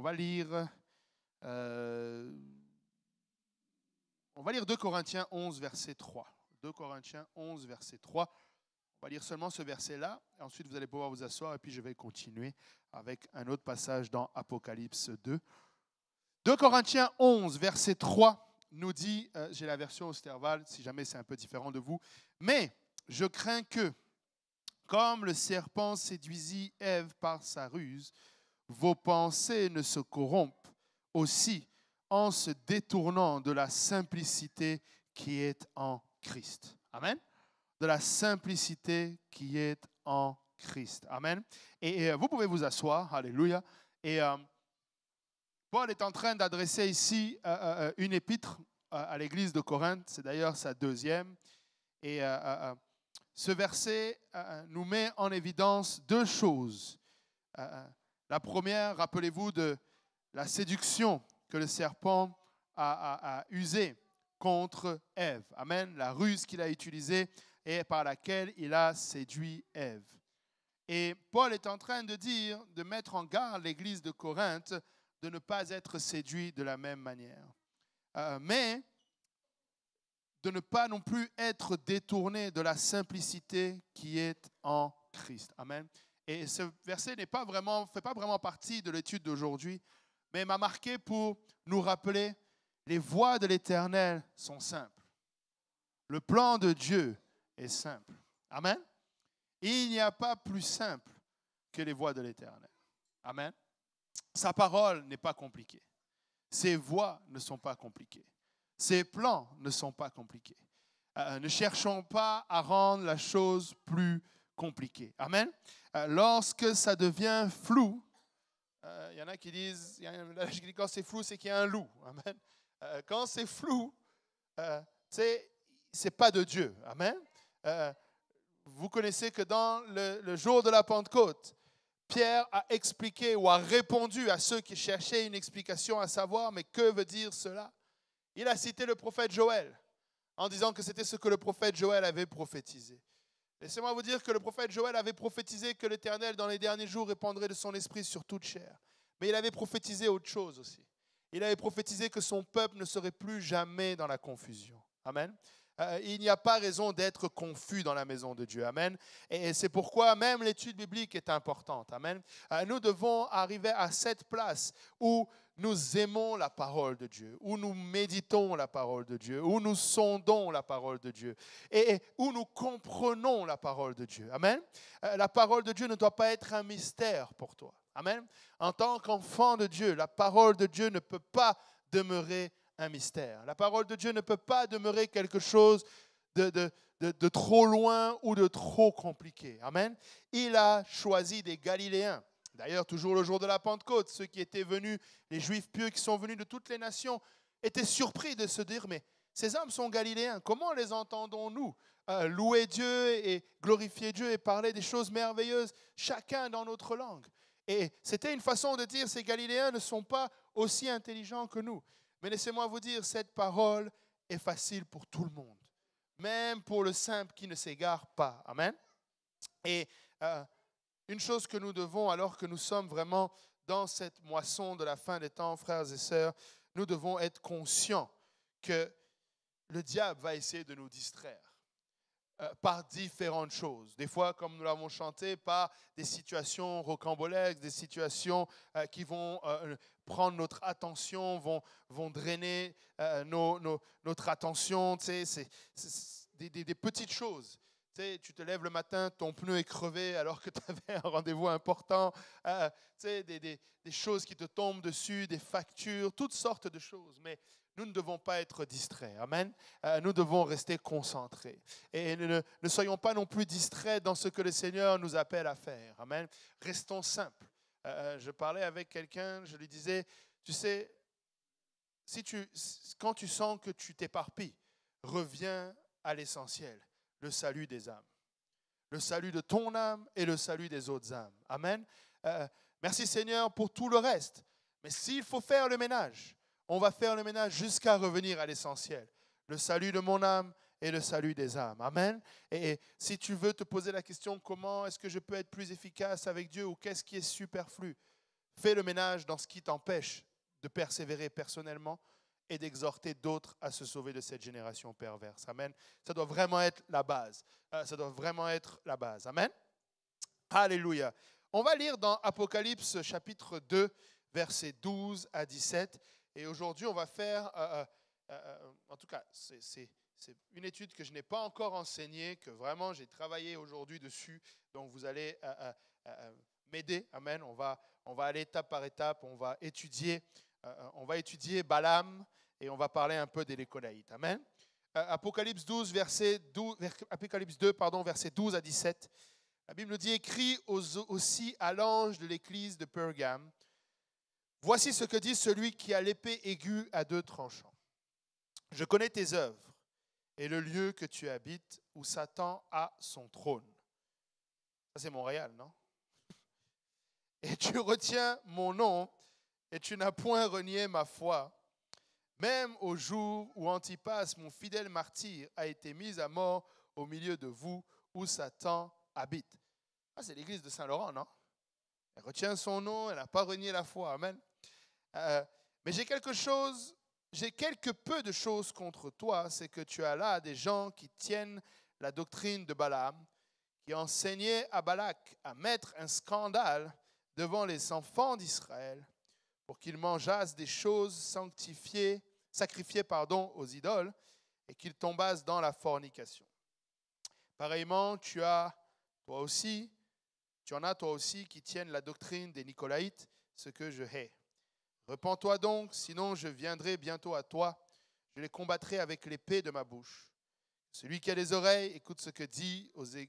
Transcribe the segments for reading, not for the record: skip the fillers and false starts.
va lire, euh, on va lire 2 Corinthiens 11, verset 3. 2 Corinthiens 11, verset 3. On va lire seulement ce verset-là. Ensuite, vous allez pouvoir vous asseoir et puis je vais continuer avec un autre passage dans Apocalypse 2. 2 Corinthiens 11, verset 3 nous dit, j'ai la version Osterwald, si jamais c'est un peu différent de vous, mais je crains que, comme le serpent séduisit Ève par sa ruse, vos pensées ne se corrompent aussi en se détournant de la simplicité qui est en Christ. Amen. De la simplicité qui est en Christ. Amen. Et vous pouvez vous asseoir. Alléluia. Et Paul est en train d'adresser ici une épître à l'église de Corinthe. C'est d'ailleurs sa deuxième. Et ce verset nous met en évidence 2 choses. La première, rappelez-vous de la séduction que le serpent a usée contre Ève. Amen. La ruse qu'il a utilisée et par laquelle il a séduit Ève. Et Paul est en train de dire, de mettre en garde l'église de Corinthe de ne pas être séduit de la même manière. Mais de ne pas non plus être détourné de la simplicité qui est en Christ. Amen. Et ce verset fait pas vraiment partie de l'étude d'aujourd'hui, mais m'a marqué pour nous rappeler les voies de l'Éternel sont simples. Le plan de Dieu est simple. Amen. Il n'y a pas plus simple que les voies de l'Éternel. Amen. Sa parole n'est pas compliquée. Ses voies ne sont pas compliquées. Ses plans ne sont pas compliqués. Ne cherchons pas à rendre la chose plus compliquée. Amen. Lorsque ça devient flou, il y en a qui disent, quand c'est flou, c'est qu'il y a un loup. Amen. Quand c'est flou, c'est pas de Dieu. Amen. Vous connaissez que dans le jour de la Pentecôte, Pierre a expliqué ou a répondu à ceux qui cherchaient une explication à savoir, mais que veut dire cela? Il a cité le prophète Joël en disant que c'était ce que le prophète Joël avait prophétisé. Laissez-moi vous dire que le prophète Joël avait prophétisé que l'Éternel, dans les derniers jours, répandrait de son esprit sur toute chair. Mais il avait prophétisé autre chose aussi. Il avait prophétisé que son peuple ne serait plus jamais dans la confusion. Amen. Il n'y a pas raison d'être confus dans la maison de Dieu. Amen. Et c'est pourquoi même l'étude biblique est importante. Amen. Nous devons arriver à cette place où nous aimons la parole de Dieu, où nous méditons la parole de Dieu, où nous sondons la parole de Dieu et où nous comprenons la parole de Dieu. Amen. La parole de Dieu ne doit pas être un mystère pour toi. Amen. En tant qu'enfant de Dieu, la parole de Dieu ne peut pas demeurer un mystère. La parole de Dieu ne peut pas demeurer quelque chose de trop loin ou de trop compliqué. Amen. Il a choisi des Galiléens. D'ailleurs, toujours le jour de la Pentecôte, ceux qui étaient venus, les Juifs pieux qui sont venus de toutes les nations, étaient surpris de se dire, mais ces hommes sont Galiléens, comment les entendons-nous louer Dieu et glorifier Dieu et parler des choses merveilleuses, chacun dans notre langue. Et c'était une façon de dire, ces Galiléens ne sont pas aussi intelligents que nous. Mais laissez-moi vous dire, cette parole est facile pour tout le monde, même pour le simple qui ne s'égare pas. Amen. Et une chose que nous devons, alors que nous sommes vraiment dans cette moisson de la fin des temps, frères et sœurs, nous devons être conscients que le diable va essayer de nous distraire par différentes choses. Des fois, comme nous l'avons chanté, par des situations rocambolesques, des situations qui vont prendre notre attention, vont drainer notre attention. Tu sais, c'est des petites choses. Tu sais, tu te lèves le matin, ton pneu est crevé alors que tu avais un rendez-vous important. Tu sais, des choses qui te tombent dessus, des factures, toutes sortes de choses. Mais nous ne devons pas être distraits. Amen. Nous devons rester concentrés. Et ne soyons pas non plus distraits dans ce que le Seigneur nous appelle à faire. Amen. Restons simples. Je parlais avec quelqu'un, je lui disais, tu sais, quand tu sens que tu t'éparpilles, reviens à l'essentiel, le salut des âmes. Le salut de ton âme et le salut des autres âmes. Amen. Merci Seigneur pour tout le reste. Mais s'il faut faire le ménage, on va faire le ménage jusqu'à revenir à l'essentiel. Le salut de mon âme et le salut des âmes. Amen. Et si tu veux te poser la question, comment est-ce que je peux être plus efficace avec Dieu ou qu'est-ce qui est superflu? Fais le ménage dans ce qui t'empêche de persévérer personnellement et d'exhorter d'autres à se sauver de cette génération perverse. Amen. Ça doit vraiment être la base. Ça doit vraiment être la base. Amen. Alléluia. On va lire dans Apocalypse chapitre 2, versets 12 à 17. Et aujourd'hui, on va faire, en tout cas, c'est une étude que je n'ai pas encore enseignée, que vraiment j'ai travaillé aujourd'hui dessus. Donc vous allez m'aider. Amen. On va aller étape par étape. On va étudier Balaam et on va parler un peu des Lécolaïtes. Amen. Apocalypse 2, versets 12 à 17. La Bible nous dit, écrit aussi à l'ange de l'église de Pergame, voici ce que dit celui qui a l'épée aiguë à deux tranchants. Je connais tes œuvres et le lieu que tu habites où Satan a son trône. Ça, c'est Montréal, non? Et tu retiens mon nom et tu n'as point renié ma foi, même au jour où Antipas, mon fidèle martyr, a été mis à mort au milieu de vous où Satan habite. Ah, c'est l'église de Saint-Laurent, non? Elle retient son nom, elle n'a pas renié la foi. Amen. Mais j'ai quelque peu de choses contre toi, c'est que tu as là des gens qui tiennent la doctrine de Balaam, qui enseignaient à Balak à mettre un scandale devant les enfants d'Israël pour qu'ils mangeassent des choses sacrifiées aux idoles et qu'ils tombassent dans la fornication. Pareillement, tu en as toi aussi qui tiennent la doctrine des Nicolaïtes, ce que je hais. Repens-toi donc, sinon je viendrai bientôt à toi, je les combattrai avec l'épée de ma bouche. Celui qui a des oreilles, écoute ce que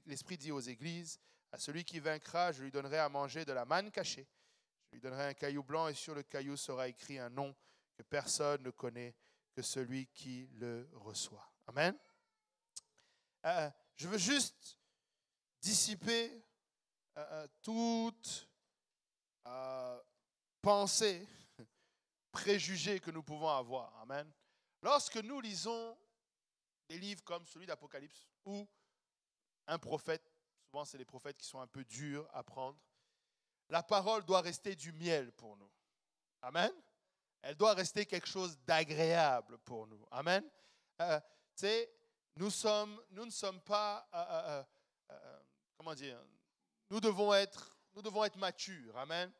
l'Esprit dit aux églises. À celui qui vaincra, je lui donnerai à manger de la manne cachée. Je lui donnerai un caillou blanc et sur le caillou sera écrit un nom que personne ne connaît que celui qui le reçoit. Amen. Je veux juste dissiper toute pensée, préjugés que nous pouvons avoir. Amen. Lorsque nous lisons des livres comme celui d'Apocalypse, où un prophète, souvent c'est les prophètes qui sont un peu durs à prendre, la parole doit rester du miel pour nous. Amen. Elle doit rester quelque chose d'agréable pour nous. Amen. Nous ne sommes pas, comment dire, nous devons être matures. Amen.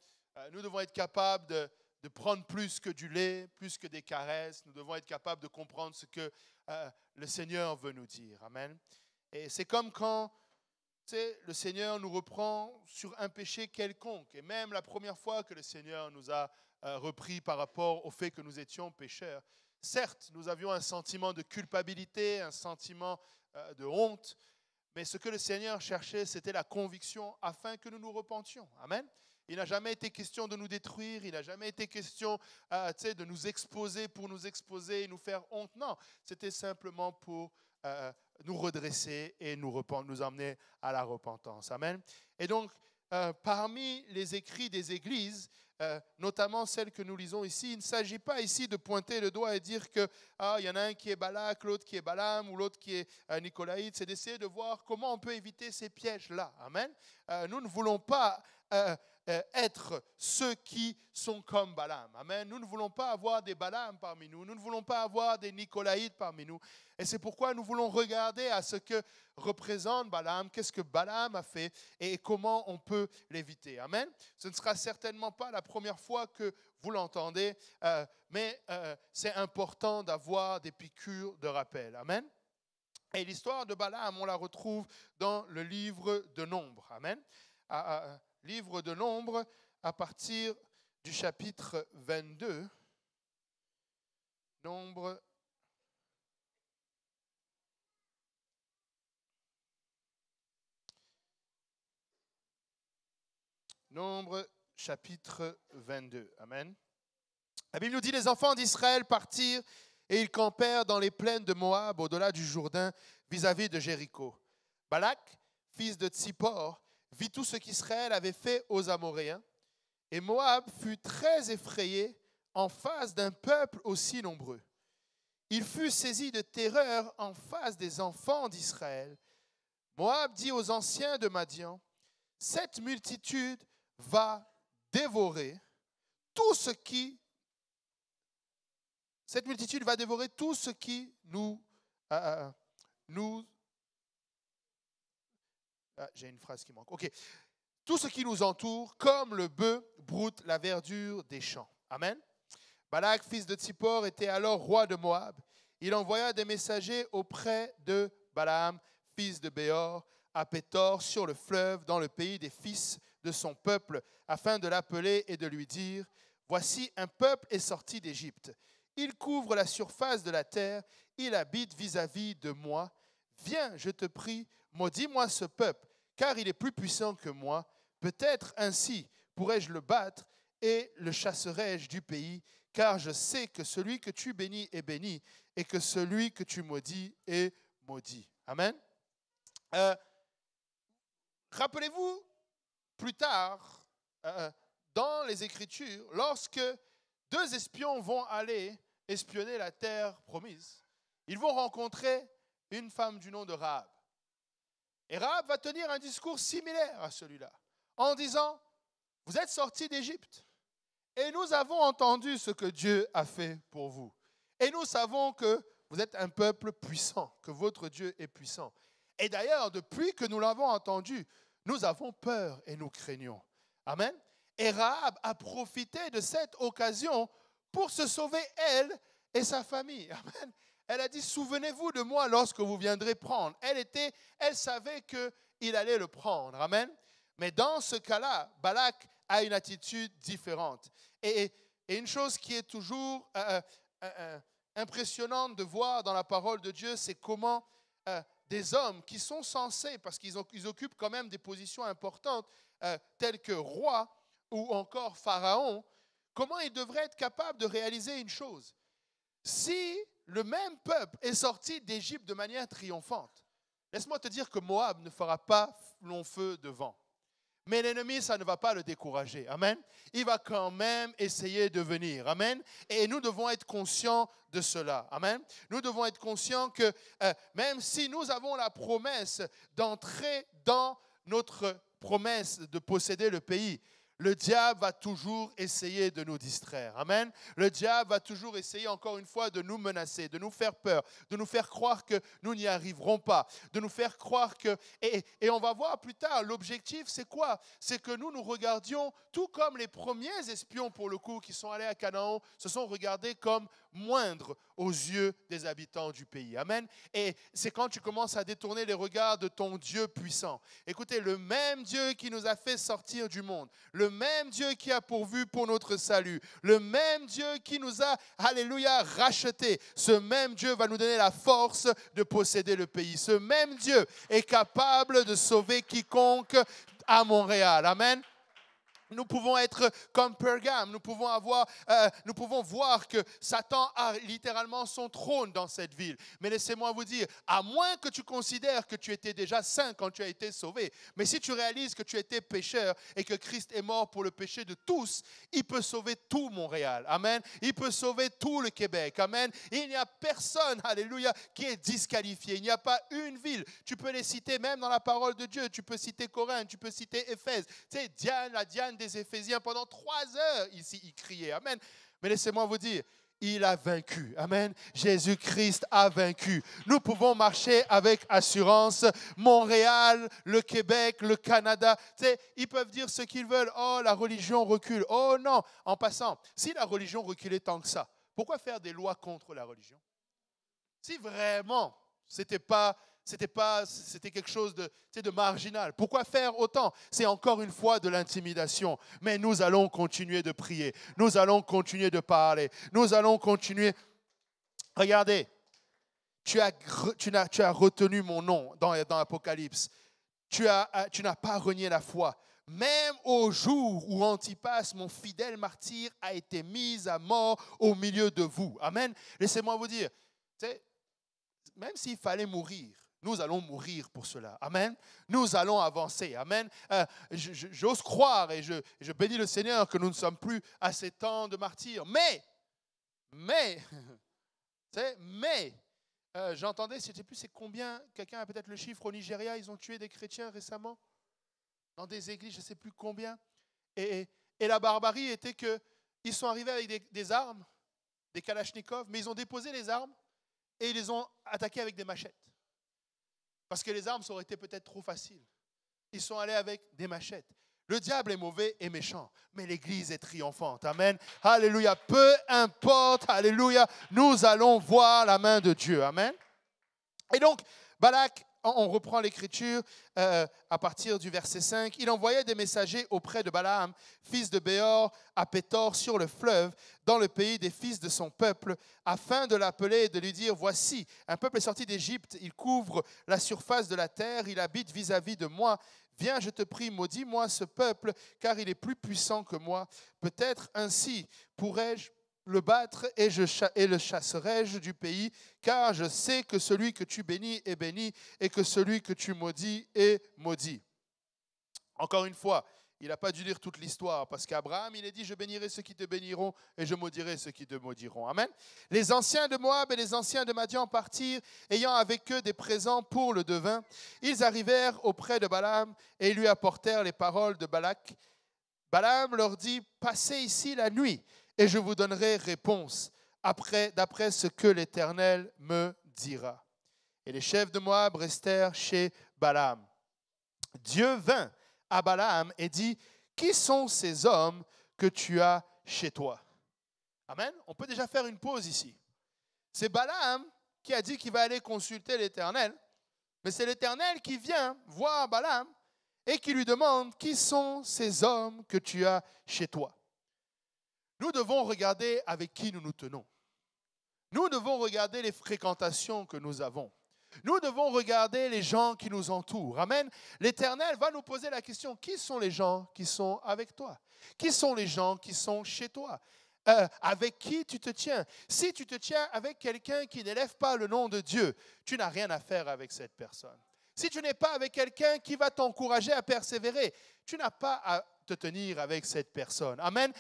Nous devons être capables de prendre plus que du lait, plus que des caresses. Nous devons être capables de comprendre ce que le Seigneur veut nous dire. Amen. Et c'est comme quand le Seigneur nous reprend sur un péché quelconque. Et même la première fois que le Seigneur nous a repris par rapport au fait que nous étions pécheurs, certes, nous avions un sentiment de culpabilité, un sentiment de honte, mais ce que le Seigneur cherchait, c'était la conviction afin que nous nous repentions. Amen. Il n'a jamais été question de nous détruire, il n'a jamais été question de nous exposer pour nous exposer et nous faire honte. Non, c'était simplement pour nous redresser et nous emmener à la repentance. Amen. Et donc, parmi les écrits des églises, notamment celles que nous lisons ici, il ne s'agit pas ici de pointer le doigt et dire que il y en a un qui est Balak, l'autre qui est Balaam ou l'autre qui est Nicolaïte. C'est d'essayer de voir comment on peut éviter ces pièges-là. Amen. Nous ne voulons pas être ceux qui sont comme Balaam. Amen. Nous ne voulons pas avoir des Balaam parmi nous. Nous ne voulons pas avoir des Nicolaïtes parmi nous. Et c'est pourquoi nous voulons regarder à ce que représente Balaam, qu'est-ce que Balaam a fait et comment on peut l'éviter. Amen. Ce ne sera certainement pas la première fois que vous l'entendez, mais c'est important d'avoir des piqûres de rappel. Amen. Et l'histoire de Balaam, on la retrouve dans le livre de Nombres. Amen. Livre de Nombres, à partir du chapitre 22. Nombres. Nombres, chapitre 22. Amen. La Bible nous dit, les enfants d'Israël partirent et ils campèrent dans les plaines de Moab, au-delà du Jourdain, vis-à-vis de Jéricho. Balak, fils de Tsippor, vit tout ce qu'Israël avait fait aux Amoréens, et Moab fut très effrayé en face d'un peuple aussi nombreux. Il fut saisi de terreur en face des enfants d'Israël. Moab dit aux anciens de Madian, « Cette multitude va dévorer tout ce qui, cette multitude va dévorer tout ce qui j'ai une phrase qui manque. OK. Tout ce qui nous entoure, comme le bœuf broute la verdure des champs. Amen. Balak, fils de Tsippor, était alors roi de Moab. Il envoya des messagers auprès de Balaam, fils de Béor, à Pétor, sur le fleuve, dans le pays des fils de son peuple, afin de l'appeler et de lui dire, « Voici, un peuple est sorti d'Égypte. Il couvre la surface de la terre, il habite vis-à-vis de moi. Viens, je te prie, maudis-moi ce peuple, car il est plus puissant que moi. Peut-être ainsi pourrais-je le battre et le chasserai-je du pays, car je sais que celui que tu bénis est béni et que celui que tu maudis est maudit. » Amen. Rappelez-vous plus tard, dans les Écritures, lorsque deux espions vont aller espionner la terre promise, ils vont rencontrer une femme du nom de Rahab. Et Rahab va tenir un discours similaire à celui-là, en disant, « Vous êtes sortis d'Égypte, et nous avons entendu ce que Dieu a fait pour vous. Et nous savons que vous êtes un peuple puissant, que votre Dieu est puissant. Et d'ailleurs, depuis que nous l'avons entendu, nous avons peur et nous craignons. » Amen. Et Rahab a profité de cette occasion pour se sauver, elle et sa famille. Amen. Elle a dit, souvenez-vous de moi lorsque vous viendrez prendre. Elle savait qu'il allait le prendre. Amen. Mais dans ce cas-là, Balak a une attitude différente. Et une chose qui est toujours impressionnante de voir dans la parole de Dieu, c'est comment des hommes qui sont censés, parce qu'ils occupent quand même des positions importantes, telles que roi ou encore pharaon, comment ils devraient être capables de réaliser une chose. Si le même peuple est sorti d'Égypte de manière triomphante, laisse-moi te dire que Moab ne fera pas long feu devant. Mais l'ennemi, ça ne va pas le décourager. Amen. Il va quand même essayer de venir. Amen. Et nous devons être conscients de cela. Amen. Nous devons être conscients que même si nous avons la promesse d'entrer dans notre promesse de posséder le pays, le diable va toujours essayer de nous distraire. Amen. Le diable va toujours essayer, encore une fois, de nous menacer, de nous faire peur, de nous faire croire que nous n'y arriverons pas, de nous faire croire que... Et on va voir plus tard, l'objectif, c'est quoi? C'est que nous regardions, tout comme les premiers espions, pour le coup, qui sont allés à Canaan, se sont regardés comme moindres aux yeux des habitants du pays. Amen. Et c'est quand tu commences à détourner les regards de ton Dieu puissant. Écoutez, le même Dieu qui nous a fait sortir du monde, le même Dieu qui a pourvu pour notre salut, le même Dieu qui nous a, alléluia, rachetés, ce même Dieu va nous donner la force de posséder le pays. Ce même Dieu est capable de sauver quiconque à Montréal. Amen. Nous pouvons être comme Pergame, nous pouvons voir que Satan a littéralement son trône dans cette ville. Mais laissez-moi vous dire, à moins que tu considères que tu étais déjà saint quand tu as été sauvé, mais si tu réalises que tu étais pécheur et que Christ est mort pour le péché de tous, il peut sauver tout Montréal. Amen. Il peut sauver tout le Québec. Amen. Il n'y a personne, alléluia, qui est disqualifié. Il n'y a pas une ville. Tu peux les citer même dans la parole de Dieu. Tu peux citer Corinthe, tu peux citer Éphèse. Tu sais, la Diane des Éphésiens, pendant 3 heures ici, il criait. Amen. Mais laissez-moi vous dire, il a vaincu. Amen. Jésus-Christ a vaincu. Nous pouvons marcher avec assurance. Montréal, le Québec, le Canada, tu sais, ils peuvent dire ce qu'ils veulent. Oh, la religion recule. Oh non. En passant, si la religion reculait tant que ça, pourquoi faire des lois contre la religion? Si vraiment, c'était quelque chose de marginal. Pourquoi faire autant? C'est encore une fois de l'intimidation. Mais nous allons continuer de prier. Nous allons continuer de parler. Nous allons continuer. Regardez, tu as retenu mon nom dans l'Apocalypse. Tu n'as pas renié la foi. Même au jour où Antipas, mon fidèle martyr, a été mis à mort au milieu de vous. Amen. Laissez-moi vous dire, même s'il fallait mourir, nous allons mourir pour cela. Amen. Nous allons avancer. Amen. J'ose croire et je bénis le Seigneur que nous ne sommes plus à ces temps de martyrs. Mais, j'entendais, je ne sais plus c'est combien, quelqu'un a peut-être le chiffre au Nigeria, ils ont tué des chrétiens récemment, dans des églises, je ne sais plus combien. Et la barbarie était que ils sont arrivés avec des armes, des kalachnikovs, mais ils ont déposé les armes et ils les ont attaqués avec des machettes. Parce que les armes, ça aurait été peut-être trop facile. Ils sont allés avec des machettes. Le diable est mauvais et méchant, mais l'Église est triomphante. Amen. Alléluia. Peu importe, alléluia, nous allons voir la main de Dieu. Amen. Et donc, Balak, on reprend l'écriture à partir du verset 5. Il envoyait des messagers auprès de Balaam, fils de Béor, à Pétor, sur le fleuve, dans le pays des fils de son peuple, afin de l'appeler et de lui dire, voici, un peuple est sorti d'Égypte, il couvre la surface de la terre, il habite vis-à-vis de moi. Viens, je te prie, maudis-moi ce peuple, car il est plus puissant que moi. Peut-être ainsi pourrais-je le battre et le chasserai-je du pays, car je sais que celui que tu bénis est béni et que celui que tu maudis est maudit. Encore une fois, il n'a pas dû lire toute l'histoire parce qu'Abraham, il a dit, je bénirai ceux qui te béniront et je maudirai ceux qui te maudiront. Amen. Les anciens de Moab et les anciens de Madian partirent, ayant avec eux des présents pour le devin. Ils arrivèrent auprès de Balaam et lui apportèrent les paroles de Balak. Balaam leur dit, passez ici la nuit et je vous donnerai réponse d'après ce que l'Éternel me dira. Et les chefs de Moab restèrent chez Balaam. Dieu vint à Balaam et dit, qui sont ces hommes que tu as chez toi? Amen. On peut déjà faire une pause ici. C'est Balaam qui a dit qu'il va aller consulter l'Éternel, mais c'est l'Éternel qui vient voir Balaam et qui lui demande, qui sont ces hommes que tu as chez toi? Nous devons regarder avec qui nous nous tenons. Nous devons regarder les fréquentations que nous avons. Nous devons regarder les gens qui nous entourent. Amen. L'Éternel va nous poser la question, qui sont les gens qui sont avec toi? Qui sont les gens qui sont chez toi? Avec qui tu te tiens? Si tu te tiens avec quelqu'un qui n'élève pas le nom de Dieu, tu n'as rien à faire avec cette personne. Si tu n'es pas avec quelqu'un qui va t'encourager à persévérer, tu n'as pas à te tenir avec cette personne. Amen.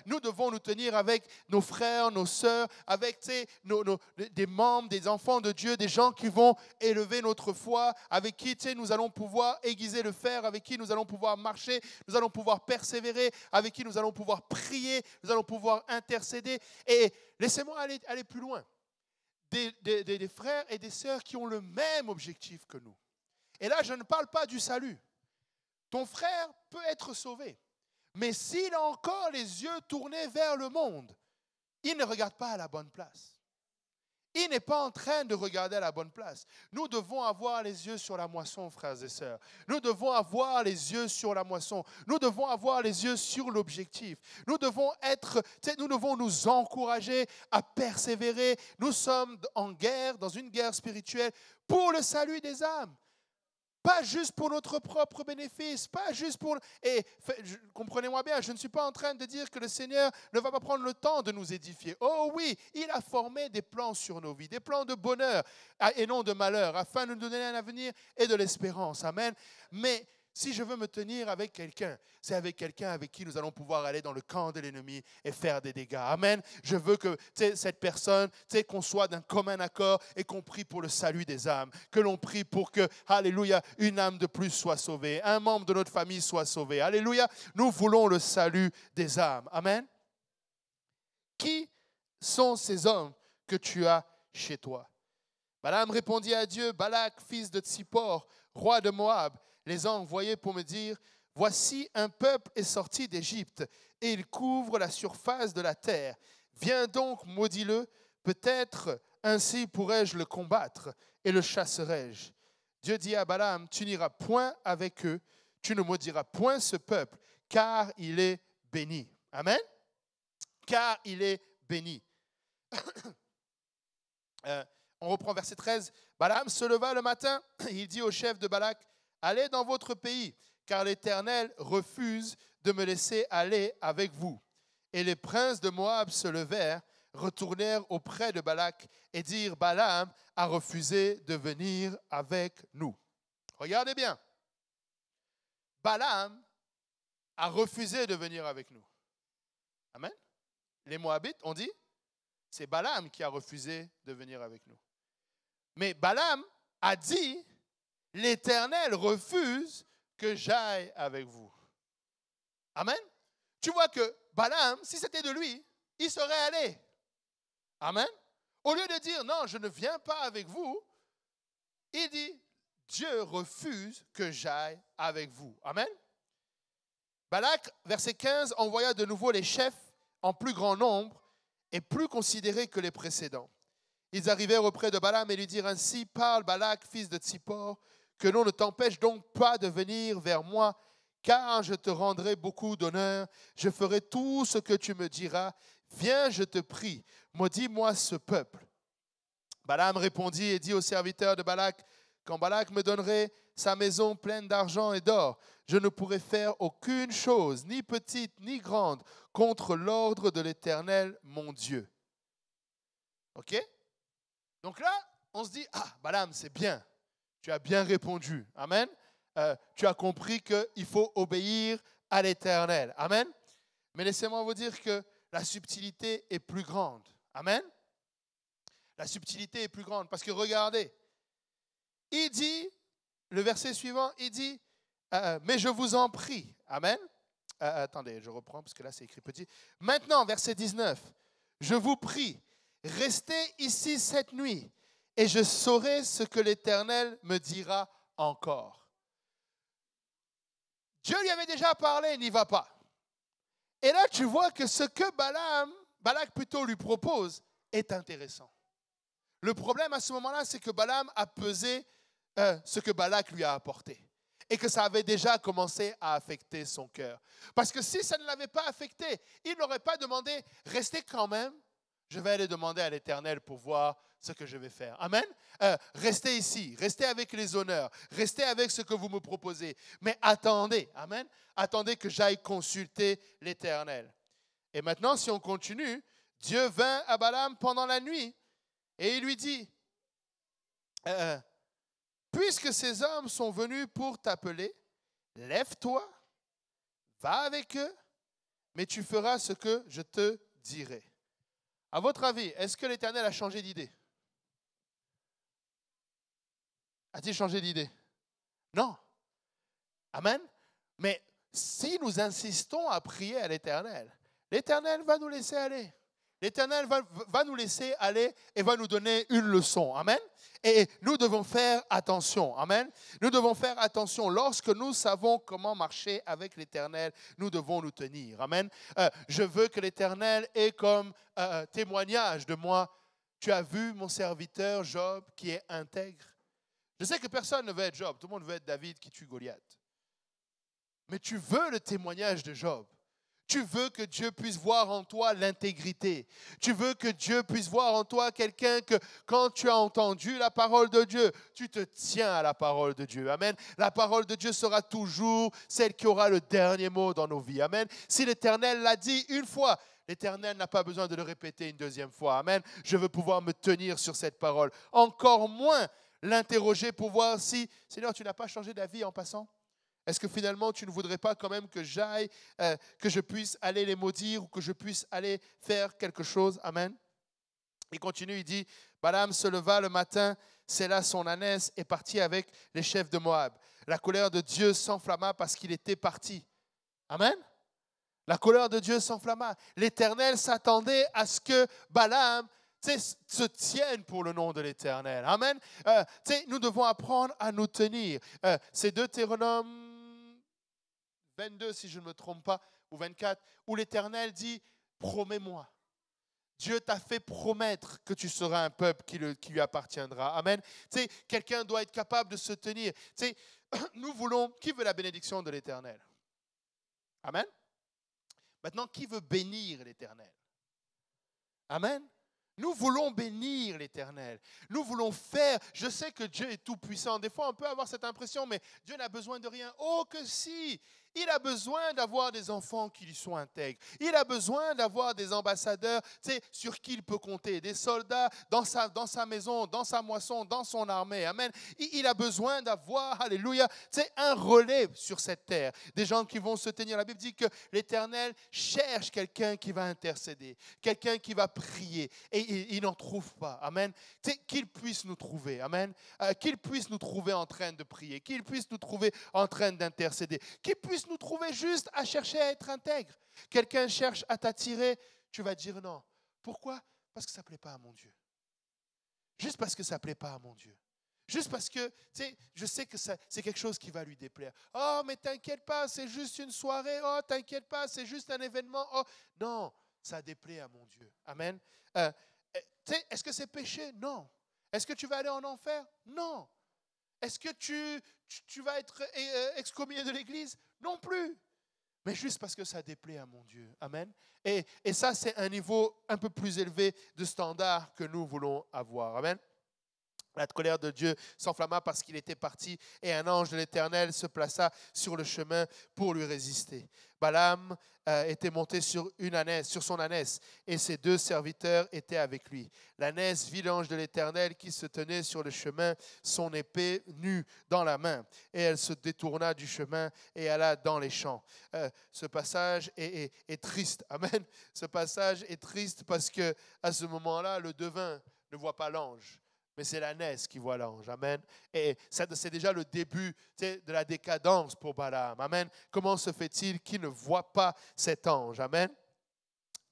Nous devons nous tenir avec nos frères, nos sœurs, avec des membres, des enfants de Dieu, des gens qui vont élever notre foi, avec qui nous allons pouvoir aiguiser le fer, avec qui nous allons pouvoir marcher, nous allons pouvoir persévérer, avec qui nous allons pouvoir prier, nous allons pouvoir intercéder. Et laissez-moi aller plus loin. Des frères et des sœurs qui ont le même objectif que nous. Et là, je ne parle pas du salut. Ton frère peut être sauvé, mais s'il a encore les yeux tournés vers le monde, il ne regarde pas à la bonne place. Il n'est pas en train de regarder à la bonne place. Nous devons avoir les yeux sur la moisson, frères et sœurs. Nous devons avoir les yeux sur la moisson. Nous devons avoir les yeux sur l'objectif. Nous devons nous encourager à persévérer. Nous sommes en guerre, dans une guerre spirituelle pour le salut des âmes. Pas juste pour notre propre bénéfice, pas juste pour... Et comprenez-moi bien, je ne suis pas en train de dire que le Seigneur ne va pas prendre le temps de nous édifier. Oh oui, il a formé des plans sur nos vies, des plans de bonheur et non de malheur, afin de nous donner un avenir et de l'espérance. Amen. Mais si je veux me tenir avec quelqu'un, c'est avec quelqu'un avec qui nous allons pouvoir aller dans le camp de l'ennemi et faire des dégâts. Amen. Je veux que cette personne, qu'on soit d'un commun accord et qu'on prie pour le salut des âmes. Que l'on prie pour que, alléluia, une âme de plus soit sauvée, un membre de notre famille soit sauvé. Alléluia. Nous voulons le salut des âmes. Amen. Qui sont ces hommes que tu as chez toi? Balaam répondit à Dieu, Balak, fils de Tsippor, roi de Moab, les a envoyés pour me dire, voici un peuple est sorti d'Égypte et il couvre la surface de la terre. Viens donc, maudis-le, peut-être ainsi pourrais-je le combattre et le chasserai-je. Dieu dit à Balaam, tu n'iras point avec eux, tu ne maudiras point ce peuple, car il est béni. Amen. Car il est béni. On reprend verset 13. Balaam se leva le matin, il dit au chef de Balak, allez dans votre pays, car l'Éternel refuse de me laisser aller avec vous. Et les princes de Moab se levèrent, retournèrent auprès de Balak et dirent, Balaam a refusé de venir avec nous. Regardez bien. Balaam a refusé de venir avec nous. Amen. Les Moabites, on dit, c'est Balaam qui a refusé de venir avec nous. Mais Balaam a dit, l'Éternel refuse que j'aille avec vous. Amen. Tu vois que Balaam, si c'était de lui, il serait allé. Amen. Au lieu de dire, non, je ne viens pas avec vous, il dit, Dieu refuse que j'aille avec vous. Amen. Balak, verset 15, envoya de nouveau les chefs en plus grand nombre et plus considérés que les précédents. Ils arrivèrent auprès de Balaam et lui dirent, ainsi parle Balak, fils de Tsippor, que l'on ne t'empêche donc pas de venir vers moi, car je te rendrai beaucoup d'honneur, je ferai tout ce que tu me diras. Viens, je te prie, maudis-moi ce peuple. Balaam répondit et dit aux serviteurs de Balak, quand Balak me donnerait sa maison pleine d'argent et d'or, je ne pourrai faire aucune chose, ni petite ni grande, contre l'ordre de l'Éternel, mon Dieu. OK? Donc là, on se dit, Balaam, c'est bien. Tu as bien répondu. Amen. Tu as compris qu'il faut obéir à l'Éternel. Amen. Mais laissez-moi vous dire que la subtilité est plus grande. Amen. La subtilité est plus grande. Parce que regardez, il dit, le verset suivant, il dit, mais je vous en prie. Amen. Attendez, je reprends parce que là c'est écrit petit. Maintenant, verset 19, je vous prie, restez ici cette nuit et je saurai ce que l'Éternel me dira encore. Dieu lui avait déjà parlé, n'y va pas. Et là, tu vois que ce que Balak plutôt lui propose est intéressant. Le problème à ce moment-là, c'est que Balaam a pesé ce que Balak lui a apporté. Et que ça avait déjà commencé à affecter son cœur. Parce que si ça ne l'avait pas affecté, il n'aurait pas demandé, restez quand même, je vais aller demander à l'Éternel pour voir ce que je vais faire. Amen. Restez ici, restez avec les honneurs, restez avec ce que vous me proposez. Mais attendez, amen, attendez que j'aille consulter l'Éternel. Et maintenant, si on continue, Dieu vint à Balaam pendant la nuit et il lui dit, puisque ces hommes sont venus pour t'appeler, lève-toi, va avec eux, mais tu feras ce que je te dirai. À votre avis, est-ce que l'Éternel a changé d'idée? A-t-il changé d'idée? Non. Amen. Mais si nous insistons à prier à l'Éternel, l'Éternel va nous laisser aller. L'Éternel va nous laisser aller et va nous donner une leçon. Amen. Et nous devons faire attention. Amen. Nous devons faire attention. Lorsque nous savons comment marcher avec l'Éternel, nous devons nous tenir. Amen. Je veux que l'Éternel ait comme témoignage de moi. Tu as vu mon serviteur Job qui est intègre. Je sais que personne ne veut être Job. Tout le monde veut être David qui tue Goliath. Mais tu veux le témoignage de Job. Tu veux que Dieu puisse voir en toi l'intégrité. Tu veux que Dieu puisse voir en toi quelqu'un que quand tu as entendu la parole de Dieu, tu te tiens à la parole de Dieu. Amen. La parole de Dieu sera toujours celle qui aura le dernier mot dans nos vies. Amen. Si l'Éternel l'a dit une fois, l'Éternel n'a pas besoin de le répéter une deuxième fois. Amen. Je veux pouvoir me tenir sur cette parole. Encore moins l'interroger pour voir si, Seigneur, tu n'as pas changé d'avis en passant? Est-ce que finalement, tu ne voudrais pas quand même que j'aille, que je puisse aller les maudire ou que je puisse aller faire quelque chose? Amen. Il continue, il dit, Balaam se leva le matin, sella son ânesse et partit avec les chefs de Moab. La colère de Dieu s'enflamma parce qu'il était parti. Amen. La colère de Dieu s'enflamma. L'Éternel s'attendait à ce que Balaam se tienne pour le nom de l'Éternel. Amen. Nous devons apprendre à nous tenir. C'est Deutéronome 22, si je ne me trompe pas, ou 24, où l'Éternel dit, promets-moi. Dieu t'a fait promettre que tu seras un peuple qui lui appartiendra. Amen. Quelqu'un doit être capable de se tenir. Nous voulons, qui veut la bénédiction de l'Éternel? Amen. Maintenant, qui veut bénir l'Éternel? Amen. Nous voulons bénir l'Éternel. Nous voulons faire. Je sais que Dieu est tout puissant. Des fois, on peut avoir cette impression, mais Dieu n'a besoin de rien. Oh, que si! Il a besoin d'avoir des enfants qui lui sont intègres. Il a besoin d'avoir des ambassadeurs sur qui il peut compter, des soldats dans sa maison, dans sa moisson, dans son armée. Amen. Il a besoin d'avoir, alléluia, un relais sur cette terre. Des gens qui vont se tenir. La Bible dit que l'Éternel cherche quelqu'un qui va intercéder, quelqu'un qui va prier. Et il n'en trouve pas. Amen. Qu'il puisse nous trouver. Amen. Qu'il puisse nous trouver en train de prier. Qu'il puisse nous trouver en train d'intercéder. Qu'il puisse puisses nous trouver juste à chercher à être intègre. Quelqu'un cherche à t'attirer, tu vas dire non. Pourquoi? Parce que ça ne plaît pas à mon Dieu. Juste parce que ça ne plaît pas à mon Dieu. Juste parce que, tu sais, je sais que c'est quelque chose qui va lui déplaire. Oh, mais t'inquiète pas, c'est juste une soirée. Oh, t'inquiète pas, c'est juste un événement. Oh, non, ça déplaît à mon Dieu. Amen. Tu sais, est-ce que c'est péché? Non. Est-ce que tu vas aller en enfer? Non. Est-ce que tu vas être excommunié de l'Église? Non plus. Mais juste parce que ça déplaît à mon Dieu. Amen. Et ça, c'est un niveau un peu plus élevé de standard que nous voulons avoir. Amen. La colère de Dieu s'enflamma parce qu'il était parti et un ange de l'Éternel se plaça sur le chemin pour lui résister. Balaam était monté sur son ânesse et ses 2 serviteurs étaient avec lui. L'ânesse vit l'ange de l'Éternel qui se tenait sur le chemin, son épée nue dans la main. Et elle se détourna du chemin et alla dans les champs. Ce passage est triste. Amen. Ce passage est triste parce que à ce moment-là, le devin ne voit pas l'ange. Mais c'est l'ânesse qui voit l'ange. Amen. Et c'est déjà le début de la décadence pour Balaam. Amen. Comment se fait-il qu'il ne voit pas cet ange? Amen.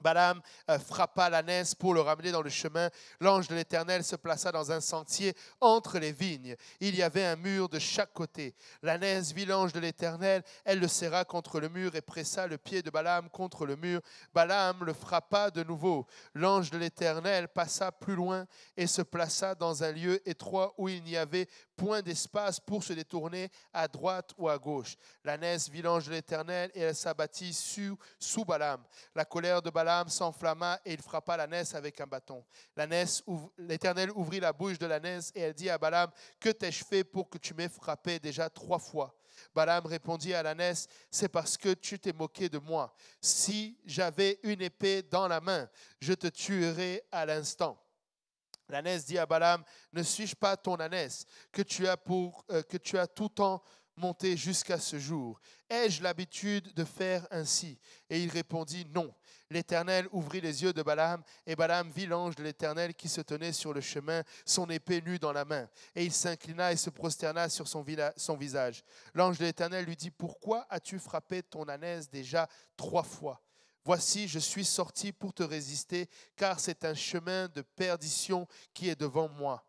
Balaam frappa l'ânesse pour le ramener dans le chemin. L'ange de l'Éternel se plaça dans un sentier entre les vignes. Il y avait un mur de chaque côté. L'ânesse vit l'ange de l'Éternel. Elle le serra contre le mur et pressa le pied de Balaam contre le mur. Balaam le frappa de nouveau. L'ange de l'Éternel passa plus loin et se plaça dans un lieu étroit où il n'y avait point d'espace pour se détourner à droite ou à gauche. L'ânesse vit l'ange de l'Éternel et elle s'abattit sous Balaam. La colère de Balaam s'enflamma et il frappa l'ânesse avec un bâton. L'Éternel ouvrit la bouche de l'ânesse et elle dit à Balaam, « Que t'ai-je fait pour que tu m'aies frappé déjà 3 fois ?» Balaam répondit à l'ânesse, « C'est parce que tu t'es moqué de moi. Si j'avais une épée dans la main, je te tuerais à l'instant. » L'ânesse dit à Balaam, « Ne suis-je pas ton ânesse que tu as tout temps monté jusqu'à ce jour? Ai-je l'habitude de faire ainsi ?» Et il répondit, « Non. » L'Éternel ouvrit les yeux de Balaam, et Balaam vit l'ange de l'Éternel qui se tenait sur le chemin, son épée nue dans la main. Et il s'inclina et se prosterna sur son visage. L'ange de l'Éternel lui dit, « Pourquoi as-tu frappé ton ânesse déjà 3 fois ? Voici, je suis sorti pour te résister, car c'est un chemin de perdition qui est devant moi.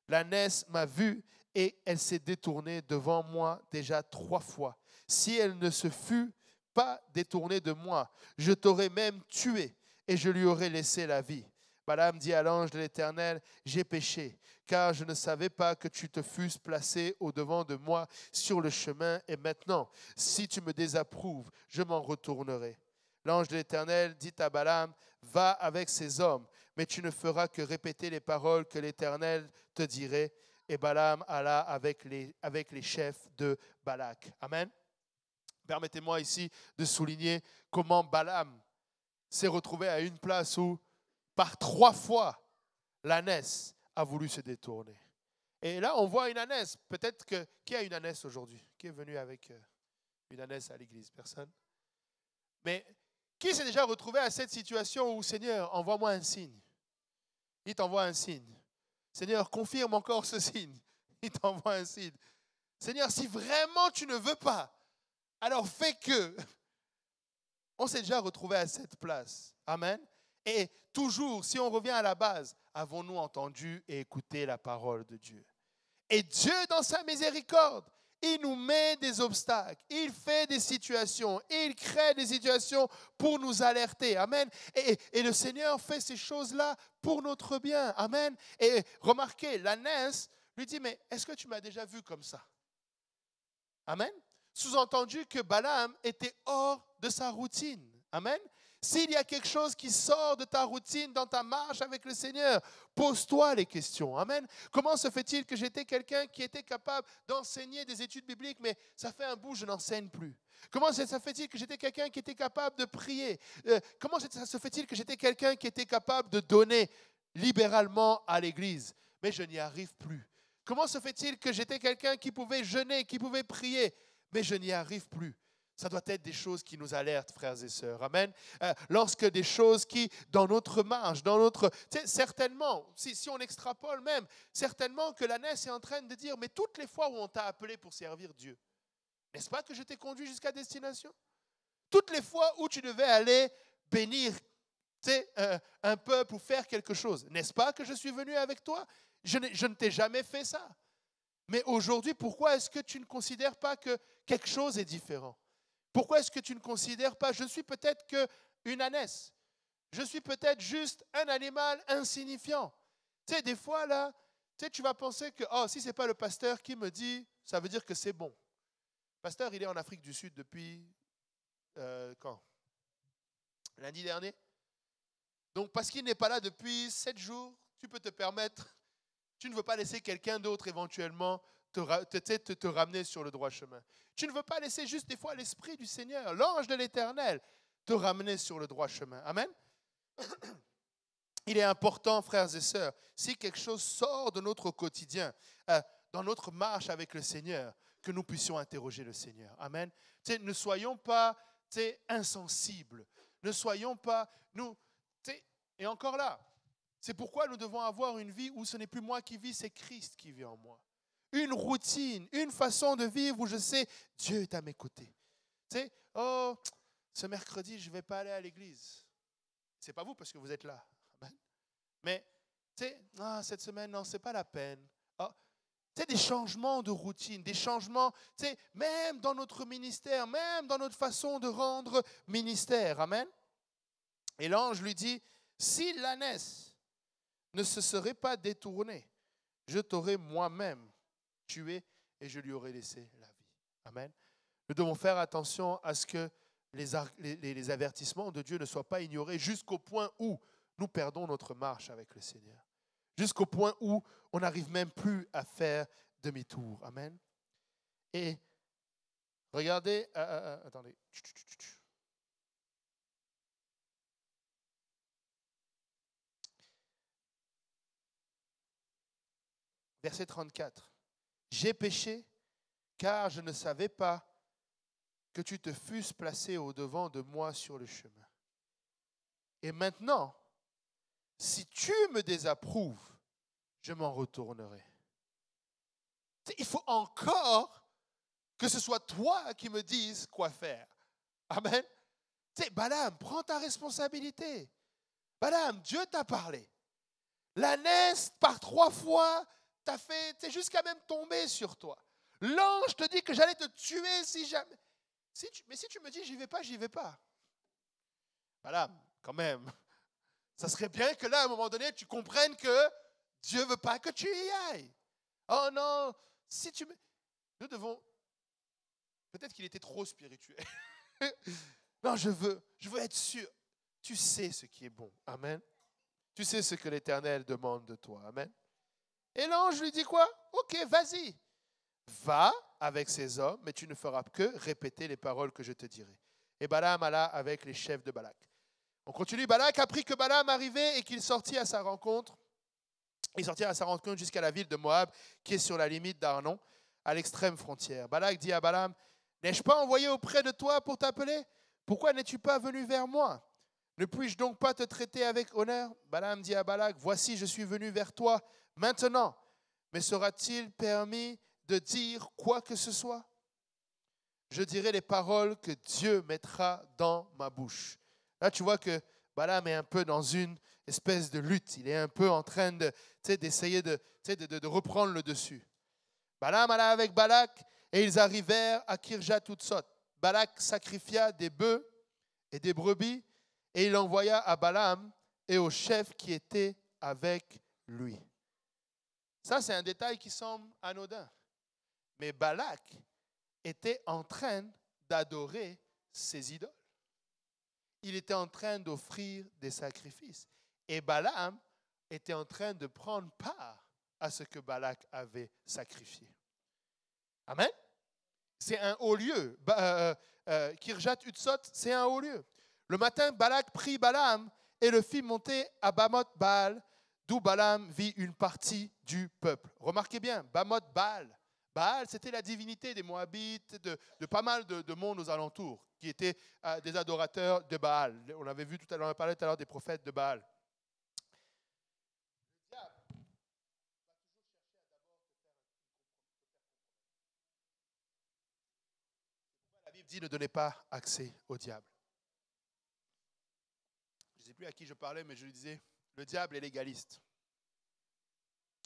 L'ânesse m'a vu et elle s'est détournée devant moi déjà 3 fois. Si elle ne se fût pas détournée de moi, je t'aurais même tué et je lui aurais laissé la vie. » Balaam dit à l'ange de l'Éternel, « J'ai péché, car je ne savais pas que tu te fusses placé au-devant de moi sur le chemin, et maintenant, si tu me désapprouves, je m'en retournerai. » L'ange de l'Éternel dit à Balaam, « Va avec ces hommes, mais tu ne feras que répéter les paroles que l'Éternel te dirait. » Et Balaam alla avec les chefs de Balak. Amen. Permettez-moi ici de souligner comment Balaam s'est retrouvé à une place où, par 3 fois, l'ânesse a voulu se détourner. Et là, on voit une ânesse. Peut-être que... Qui a une ânesse aujourd'hui? Qui est venu avec une ânesse à l'église? Personne? Mais qui s'est déjà retrouvé à cette situation où, Seigneur, envoie-moi un signe? Il t'envoie un signe. Seigneur, confirme encore ce signe. Il t'envoie un signe. Seigneur, si vraiment tu ne veux pas, alors fais que. On s'est déjà retrouvé à cette place. Amen. Et toujours, si on revient à la base, avons-nous entendu et écouté la parole de Dieu? Et Dieu, dans sa miséricorde, il nous met des obstacles, il fait des situations, il crée des situations pour nous alerter. Amen. Et le Seigneur fait ces choses-là pour notre bien. Amen. Et remarquez, l'ânesse lui dit, mais est-ce que tu m'as déjà vu comme ça? Amen. Sous-entendu que Balaam était hors de sa routine. Amen. S'il y a quelque chose qui sort de ta routine dans ta marche avec le Seigneur, pose-toi les questions. Amen. Comment se fait-il que j'étais quelqu'un qui était capable d'enseigner des études bibliques, mais ça fait un bout, je n'enseigne plus? Comment ça se fait-il que j'étais quelqu'un qui était capable de prier? Comment ça se fait-il que j'étais quelqu'un qui était capable de donner libéralement à l'Église, mais je n'y arrive plus? Comment se fait-il que j'étais quelqu'un qui pouvait jeûner, qui pouvait prier, mais je n'y arrive plus? Ça doit être des choses qui nous alertent, frères et sœurs. Amen. Lorsque des choses qui, dans notre marche, certainement, si on extrapole même, certainement que l'ânesse est en train de dire, mais toutes les fois où on t'a appelé pour servir Dieu, N'est-ce pas que je t'ai conduit jusqu'à destination? Toutes les fois où tu devais aller bénir un peuple ou faire quelque chose, n'est-ce pas que je suis venu avec toi? Je ne t'ai jamais fait ça. Mais aujourd'hui, pourquoi est-ce que tu ne considères pas que quelque chose est différent? Pourquoi est-ce que tu ne considères pas, je suis peut-être qu'une ânesse, je suis peut-être juste un animal insignifiant. Tu sais, des fois, là, tu vas penser que, oh, si ce n'est pas le pasteur qui me dit, ça veut dire que c'est bon. Le pasteur, il est en Afrique du Sud depuis, quand? Lundi dernier. Donc, parce qu'il n'est pas là depuis 7 jours, tu peux te permettre, tu ne veux pas laisser quelqu'un d'autre éventuellement te ramener sur le droit chemin. Tu ne veux pas laisser juste des fois l'Esprit du Seigneur, l'ange de l'Éternel, te ramener sur le droit chemin. Amen. Il est important, frères et sœurs, si quelque chose sort de notre quotidien, dans notre marche avec le Seigneur, que nous puissions interroger le Seigneur. Amen. Ne soyons pas insensibles. Ne soyons pas... Et encore là, c'est pourquoi nous devons avoir une vie où ce n'est plus moi qui vis, c'est Christ qui vit en moi. Une routine, une façon de vivre où je sais, Dieu est à mes côtés. Oh, ce mercredi, je ne vais pas aller à l'église. Ce n'est pas vous parce que vous êtes là. Amen. Mais, cette semaine, non, ce n'est pas la peine. Oh, des changements de routine, des changements, même dans notre ministère, même dans notre façon de rendre ministère. Amen. Et l'ange lui dit, si l'ânesse ne se serait pas détournée, je t'aurais moi-même tué et je lui aurais laissé la vie. Amen. Nous devons faire attention à ce que les avertissements de Dieu ne soient pas ignorés jusqu'au point où nous perdons notre marche avec le Seigneur. Jusqu'au point où on n'arrive même plus à faire demi-tour. Amen. Et regardez, attendez. Verset 34. J'ai péché car je ne savais pas que tu te fusses placé au-devant de moi sur le chemin. Et maintenant, si tu me désapprouves, je m'en retournerai. Il faut encore que ce soit toi qui me dises quoi faire. Amen. Balaam, prends ta responsabilité. Balaam, Dieu t'a parlé. L'ânesse, par 3 fois, t'a fait jusqu'à même tomber sur toi. L'ange te dit que j'allais te tuer si jamais. Mais si tu me dis j'y vais pas. Balaam, quand même, ça serait bien que là, à un moment donné, tu comprennes que Dieu ne veut pas que tu y ailles. Oh non, si tu me... Nous devons... Peut-être qu'il était trop spirituel. Non, je veux être sûr. Tu sais ce qui est bon. Amen. Tu sais ce que l'Éternel demande de toi. Amen. Et l'ange lui dit quoi? Ok, vas-y. Va avec ces hommes, mais tu ne feras que répéter les paroles que je te dirai. Et Balaam alla avec les chefs de Balak. On continue. Balak apprit que Balaam arrivait et qu'il sortit à sa rencontre. Il sortit à sa rencontre jusqu'à la ville de Moab, qui est sur la limite d'Arnon, à l'extrême frontière. Balak dit à Balaam, n'ai-je pas envoyé auprès de toi pour t'appeler? Pourquoi n'es-tu pas venu vers moi? Ne puis-je donc pas te traiter avec honneur? Balaam dit à Balak, voici, je suis venu vers toi maintenant. Mais sera-t-il permis de dire quoi que ce soit? Je dirai les paroles que Dieu mettra dans ma bouche. Là, tu vois que Balaam est un peu dans une espèce de lutte. Il est un peu en train d'essayer de reprendre le dessus. Balaam alla avec Balak et ils arrivèrent à Kirjath-Utsot. Balak sacrifia des bœufs et des brebis et il envoya à Balaam et aux chefs qui étaient avec lui. Ça, c'est un détail qui semble anodin. Mais Balak était en train d'adorer ses idoles. Il était en train d'offrir des sacrifices. Et Balaam était en train de prendre part à ce que Balak avait sacrifié. Amen. C'est un haut lieu. Kirjath-Utsot, c'est un haut lieu. Le matin, Balak prit Balaam et le fit monter à Bamoth-Baal, d'où Balaam vit une partie du peuple. Remarquez bien, Bamoth-Baal. Baal, c'était la divinité des Moabites, de pas mal de monde aux alentours, qui étaient des adorateurs de Baal. On avait vu tout à l'heure, on a parlé tout à l'heure des prophètes de Baal. dit ne donnez pas accès au diable. Je ne sais plus à qui je parlais, mais je lui disais, le diable est légaliste.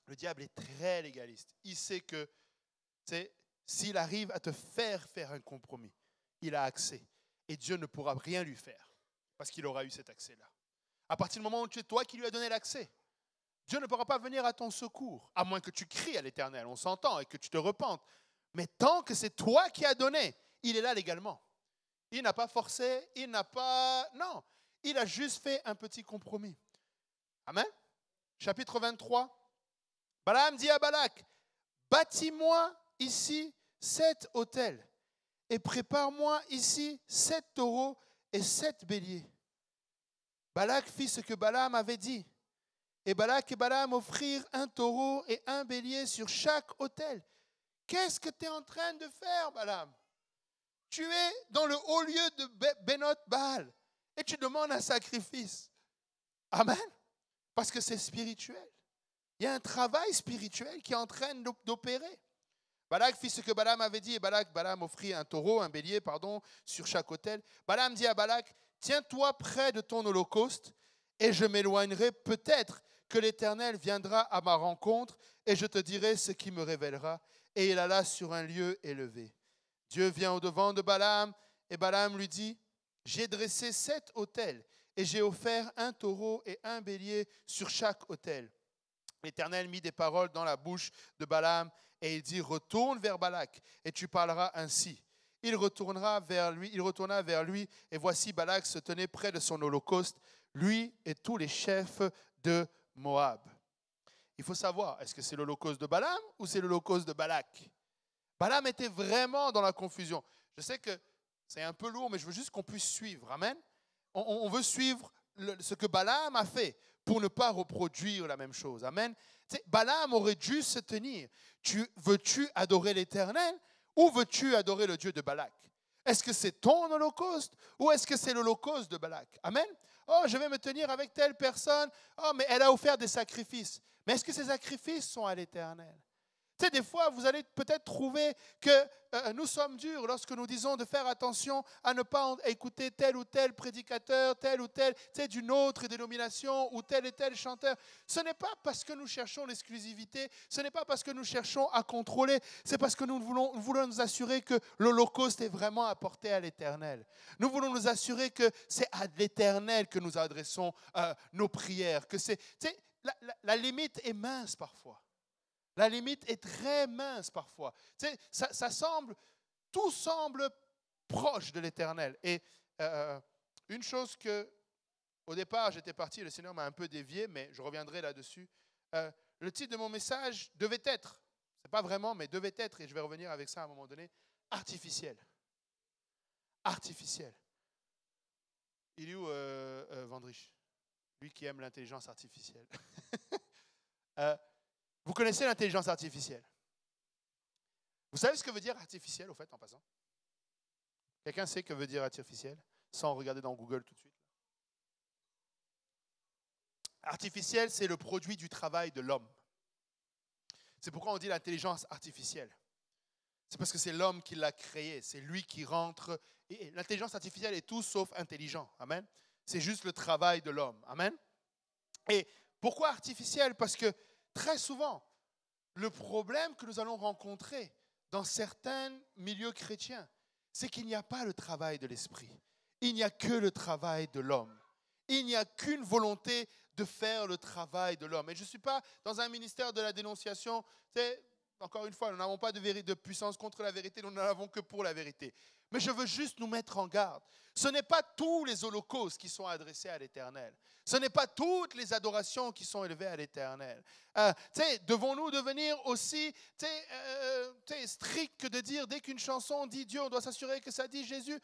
Le diable est très légaliste. Il sait que s'il arrive à te faire faire un compromis, il a accès. Et Dieu ne pourra rien lui faire parce qu'il aura eu cet accès-là. À partir du moment où c'est toi qui lui as donné l'accès, Dieu ne pourra pas venir à ton secours, à moins que tu cries à l'Éternel, on s'entend, et que tu te repentes. Mais tant que c'est toi qui as donné, il est là légalement. Il n'a pas forcé, il n'a pas... Non, il a juste fait un petit compromis. Amen. Chapitre 23. Balaam dit à Balak, bâtis-moi ici 7 autels et prépare-moi ici 7 taureaux et 7 béliers. Balak fit ce que Balaam avait dit. Et Balak et Balaam offrirent un taureau et un bélier sur chaque autel. Qu'est-ce que tu es en train de faire, Balaam? Tu es dans le haut lieu de Bénoth Baal et tu demandes un sacrifice. Amen. Parce que c'est spirituel. Il y a un travail spirituel qui est en train d'opérer. Balak fit ce que Balaam avait dit et Balaam offrit un taureau, un bélier, sur chaque autel. Balaam dit à Balak, tiens-toi près de ton holocauste et je m'éloignerai. Peut-être que l'Éternel viendra à ma rencontre et je te dirai ce qui me révélera. Et il alla sur un lieu élevé. Dieu vient au-devant de Balaam et Balaam lui dit, j'ai dressé 7 autels et j'ai offert un taureau et un bélier sur chaque autel. L'Éternel mit des paroles dans la bouche de Balaam et il dit, retourne vers Balak et tu parleras ainsi. Il retourna vers lui et voici Balak se tenait près de son holocauste, lui et tous les chefs de Moab. Il faut savoir, est-ce que c'est l'holocauste de Balaam ou c'est l'holocauste de Balak? Balaam était vraiment dans la confusion. Je sais que c'est un peu lourd, mais je veux juste qu'on puisse suivre. Amen. On veut suivre ce que Balaam a fait pour ne pas reproduire la même chose. Amen. Balaam aurait dû se tenir. Veux-tu adorer l'Éternel ou veux-tu adorer le Dieu de Balak? Est-ce que c'est ton holocauste ou est-ce que c'est l'holocauste de Balak? Amen. Oh, je vais me tenir avec telle personne. Oh, mais elle a offert des sacrifices. Mais est-ce que ces sacrifices sont à l'Éternel? Tu sais, des fois, vous allez peut-être trouver que nous sommes durs lorsque nous disons de faire attention à ne pas écouter tel ou tel prédicateur, tel ou tel, tu sais, d'une autre dénomination ou tel et tel chanteur. Ce n'est pas parce que nous cherchons l'exclusivité, ce n'est pas parce que nous cherchons à contrôler, c'est parce que nous voulons nous assurer que l'Holocauste est vraiment apporté à l'Éternel. Nous voulons nous assurer que c'est à l'Éternel que nous adressons nos prières, que c'est, tu sais, la limite est mince parfois. La limite est très mince parfois. Tu sais, tout semble proche de l'Éternel. Et une chose que, au départ, j'étais parti, le Seigneur m'a un peu dévié, mais je reviendrai là-dessus. Le titre de mon message devait être, c'est pas vraiment, mais devait être, et je vais revenir avec ça à un moment donné, artificiel. Artificiel. Il est où Vandrich? Lui qui aime l'intelligence artificielle. Vous connaissez l'intelligence artificielle? Vous savez ce que veut dire artificiel, au fait, en passant? Quelqu'un sait que veut dire artificiel, sans regarder dans Google tout de suite? Artificiel, c'est le produit du travail de l'homme. C'est pourquoi on dit l'intelligence artificielle. C'est parce que c'est l'homme qui l'a créée, c'est lui qui rentre. Et l'intelligence artificielle est tout sauf intelligent. Amen. C'est juste le travail de l'homme. Amen. Et pourquoi artificiel? Parce que très souvent, le problème que nous allons rencontrer dans certains milieux chrétiens, c'est qu'il n'y a pas le travail de l'esprit. Il n'y a que le travail de l'homme. Il n'y a qu'une volonté de faire le travail de l'homme. Et je ne suis pas dans un ministère de la dénonciation. Encore une fois, nous n'avons pas de puissance contre la vérité, nous n'en avons que pour la vérité. Mais je veux juste nous mettre en garde. Ce n'est pas tous les holocaustes qui sont adressés à l'Éternel. Ce n'est pas toutes les adorations qui sont élevées à l'Éternel. Devons-nous devenir aussi stricts que de dire, dès qu'une chanson dit Dieu, on doit s'assurer que ça dit Jésus?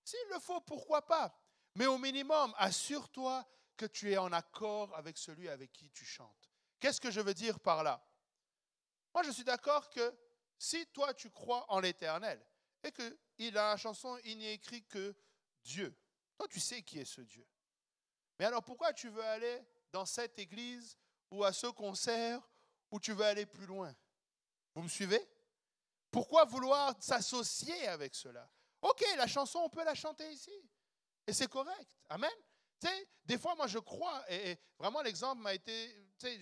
S'il le faut, pourquoi pas? Mais au minimum, assure-toi que tu es en accord avec celui avec qui tu chantes. Qu'est-ce que je veux dire par là? Moi, je suis d'accord que si toi, tu crois en l'Éternel et que dans la chanson, il n'y a écrit que Dieu, toi, tu sais qui est ce Dieu. Mais alors, pourquoi tu veux aller dans cette église ou à ce concert où tu veux aller plus loin? Vous me suivez? Pourquoi vouloir s'associer avec cela? OK, la chanson, on peut la chanter ici. Et c'est correct. Amen. Tu sais, des fois, moi, je crois, et vraiment, l'exemple m'a été, tu sais,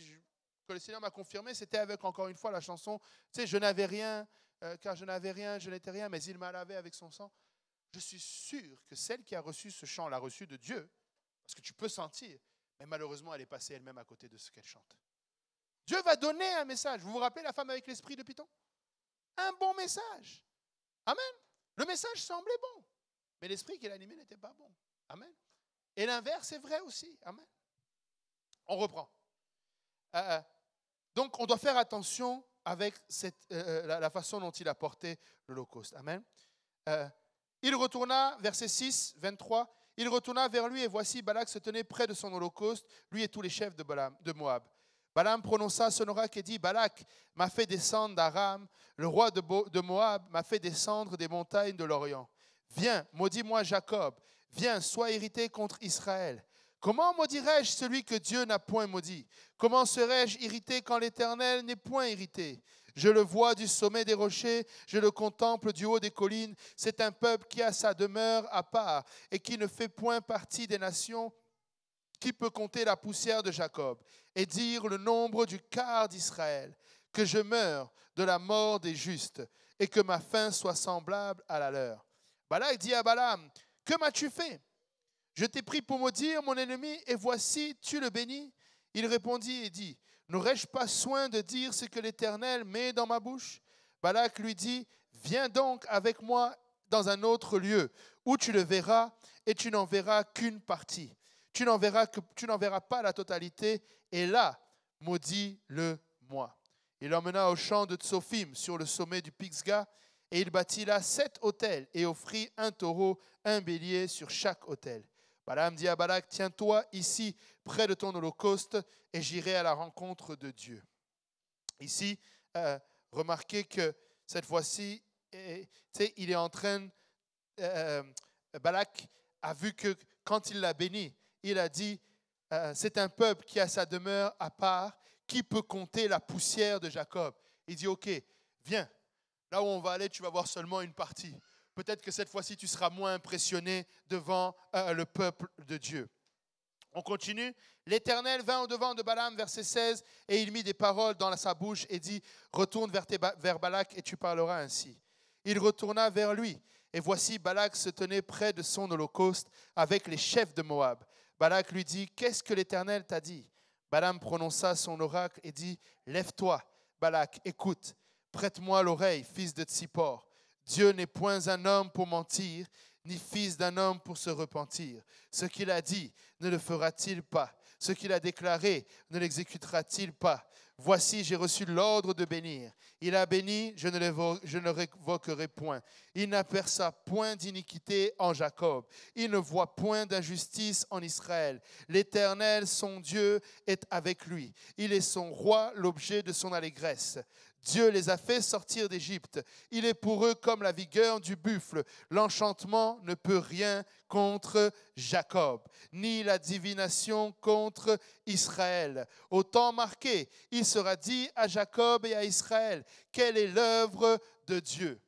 que le Seigneur m'a confirmé, c'était avec, encore une fois, la chanson, tu sais, je n'avais rien, car je n'avais rien, je n'étais rien, mais il m'a lavé avec son sang. Je suis sûr que celle qui a reçu ce chant l'a reçu de Dieu, parce que tu peux sentir, mais malheureusement, elle est passée elle-même à côté de ce qu'elle chante. Dieu va donner un message. Vous vous rappelez la femme avec l'esprit de Python? Un bon message. Amen. Le message semblait bon, mais l'esprit qui l'animait n'était pas bon. Amen. Et l'inverse est vrai aussi. Amen. On reprend. Donc, on doit faire attention avec la façon dont il a porté l'Holocauste. Amen. Il retourna, verset 6, 23, il retourna vers lui et voici Balak se tenait près de son holocauste, lui et tous les chefs de Moab. Balaam prononça son oracle et dit, Balak m'a fait descendre d'Aram, le roi de Moab m'a fait descendre des montagnes de l'Orient. Viens, maudis-moi Jacob, viens, sois irrité contre Israël. Comment maudirais-je celui que Dieu n'a point maudit? Comment serais-je irrité quand l'Éternel n'est point irrité? Je le vois du sommet des rochers, je le contemple du haut des collines. C'est un peuple qui a sa demeure à part et qui ne fait point partie des nations. Qui peut compter la poussière de Jacob et dire le nombre du quart d'Israël? Que je meure de la mort des justes et que ma fin soit semblable à la leur. Balak dit à Balaam, que m'as-tu fait? Je t'ai pris pour maudire mon ennemi et voici, tu le bénis. Il répondit et dit, n'aurais-je pas soin de dire ce que l'Éternel met dans ma bouche? Balak lui dit, viens donc avec moi dans un autre lieu où tu le verras et tu n'en verras qu'une partie. Tu n'en verras pas la totalité, et là, maudis-le-moi. Il l'emmena au champ de Tsophim, sur le sommet du Pisga, et il bâtit là 7 autels, et offrit un taureau, un bélier sur chaque autel. Balaam dit à Balak, tiens-toi ici, près de ton holocauste, et j'irai à la rencontre de Dieu. Ici, remarquez que cette fois-ci, il est en train, Balak a vu que quand il l'a béni, il a dit, c'est un peuple qui a sa demeure à part, qui peut compter la poussière de Jacob. Il dit, ok, viens, là où on va aller, tu vas voir seulement une partie. Peut-être que cette fois-ci, tu seras moins impressionné devant le peuple de Dieu. On continue. L'Éternel vint au-devant de Balaam, verset 16, et il mit des paroles dans sa bouche et dit, retourne vers Balak et tu parleras ainsi. Il retourna vers lui, et voici Balak se tenait près de son holocauste avec les chefs de Moab. Balak lui dit, qu'est-ce que l'Éternel t'a dit? Balaam prononça son oracle et dit, lève-toi, Balak, écoute, prête-moi l'oreille, fils de Tsippor. Dieu n'est point un homme pour mentir, ni fils d'un homme pour se repentir. Ce qu'il a dit, ne le fera-t-il pas? Ce qu'il a déclaré, ne l'exécutera-t-il pas? Voici, j'ai reçu l'ordre de bénir. Il a béni, je ne révoquerai point. Il n'aperçoit point d'iniquité en Jacob. Il ne voit point d'injustice en Israël. L'Éternel, son Dieu, est avec lui. Il est son roi, l'objet de son allégresse. Dieu les a fait sortir d'Égypte. Il est pour eux comme la vigueur du buffle. L'enchantement ne peut rien contre Jacob, ni la divination contre Israël. Au temps marqué, il sera dit à Jacob et à Israël, quelle est l'œuvre de Dieu?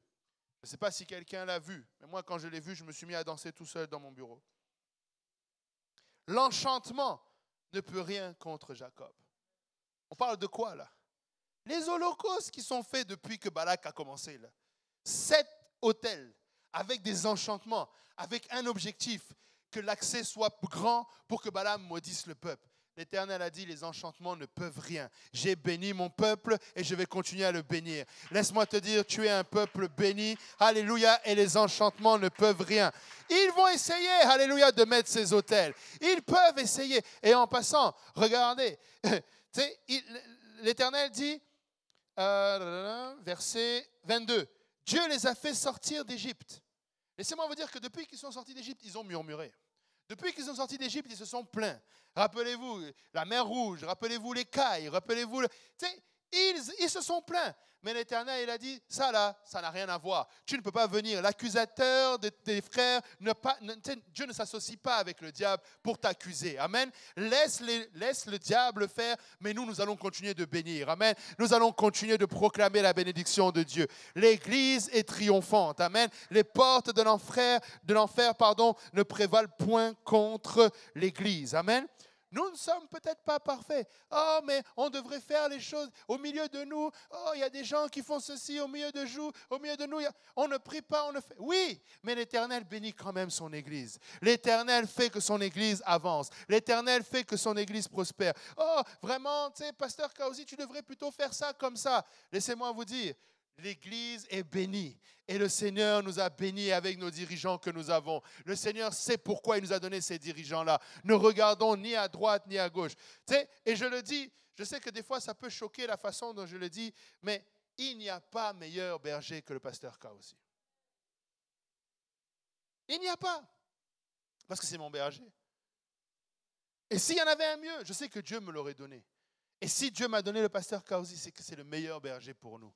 Je ne sais pas si quelqu'un l'a vu, mais moi quand je l'ai vu, je me suis mis à danser tout seul dans mon bureau. L'enchantement ne peut rien contre Jacob. On parle de quoi là? Les holocaustes qui sont faits depuis que Balak a commencé là. 7 autels avec des enchantements, avec un objectif, que l'accès soit grand pour que Balaam maudisse le peuple. L'Éternel a dit, les enchantements ne peuvent rien. J'ai béni mon peuple et je vais continuer à le bénir. Laisse-moi te dire, tu es un peuple béni. Alléluia, et les enchantements ne peuvent rien. Ils vont essayer, alléluia, de mettre ces autels. Ils peuvent essayer. Et en passant, regardez, l'Éternel dit, verset 22, Dieu les a fait sortir d'Égypte. Laissez-moi vous dire que depuis qu'ils sont sortis d'Égypte, ils ont murmuré. Depuis qu'ils sont sortis d'Égypte, ils se sont plaints. Rappelez-vous la mer Rouge, rappelez-vous les cailles, rappelez-vous... Ils se sont plaints. Mais l'Éternel, il a dit, ça là, ça n'a rien à voir. Tu ne peux pas venir. L'accusateur de tes frères, Dieu ne s'associe pas avec le diable pour t'accuser. Amen. Laisse le diable faire, mais nous allons continuer de bénir. Amen. Nous allons continuer de proclamer la bénédiction de Dieu. L'Église est triomphante. Amen. Les portes de l'enfer, ne prévalent point contre l'Église. Amen. Nous ne sommes peut-être pas parfaits. Oh, mais on devrait faire les choses au milieu de nous. Oh, il y a des gens qui font ceci au milieu de nous. On ne prie pas, on ne fait. Oui, mais l'Éternel bénit quand même son Église. L'Éternel fait que son Église avance. L'Éternel fait que son Église prospère. Oh, vraiment, tu sais, Pasteur Kaosi, tu devrais plutôt faire ça comme ça. Laissez-moi vous dire, l'Église est bénie. Et le Seigneur nous a bénis avec nos dirigeants que nous avons. Le Seigneur sait pourquoi il nous a donné ces dirigeants-là. Ne regardons ni à droite ni à gauche. Tu sais, et je le dis, je sais que des fois ça peut choquer la façon dont je le dis, mais il n'y a pas meilleur berger que le pasteur Kaosi. Il n'y a pas. Parce que c'est mon berger. Et s'il y en avait un mieux, je sais que Dieu me l'aurait donné. Et si Dieu m'a donné le pasteur Kaosi, c'est que c'est le meilleur berger pour nous.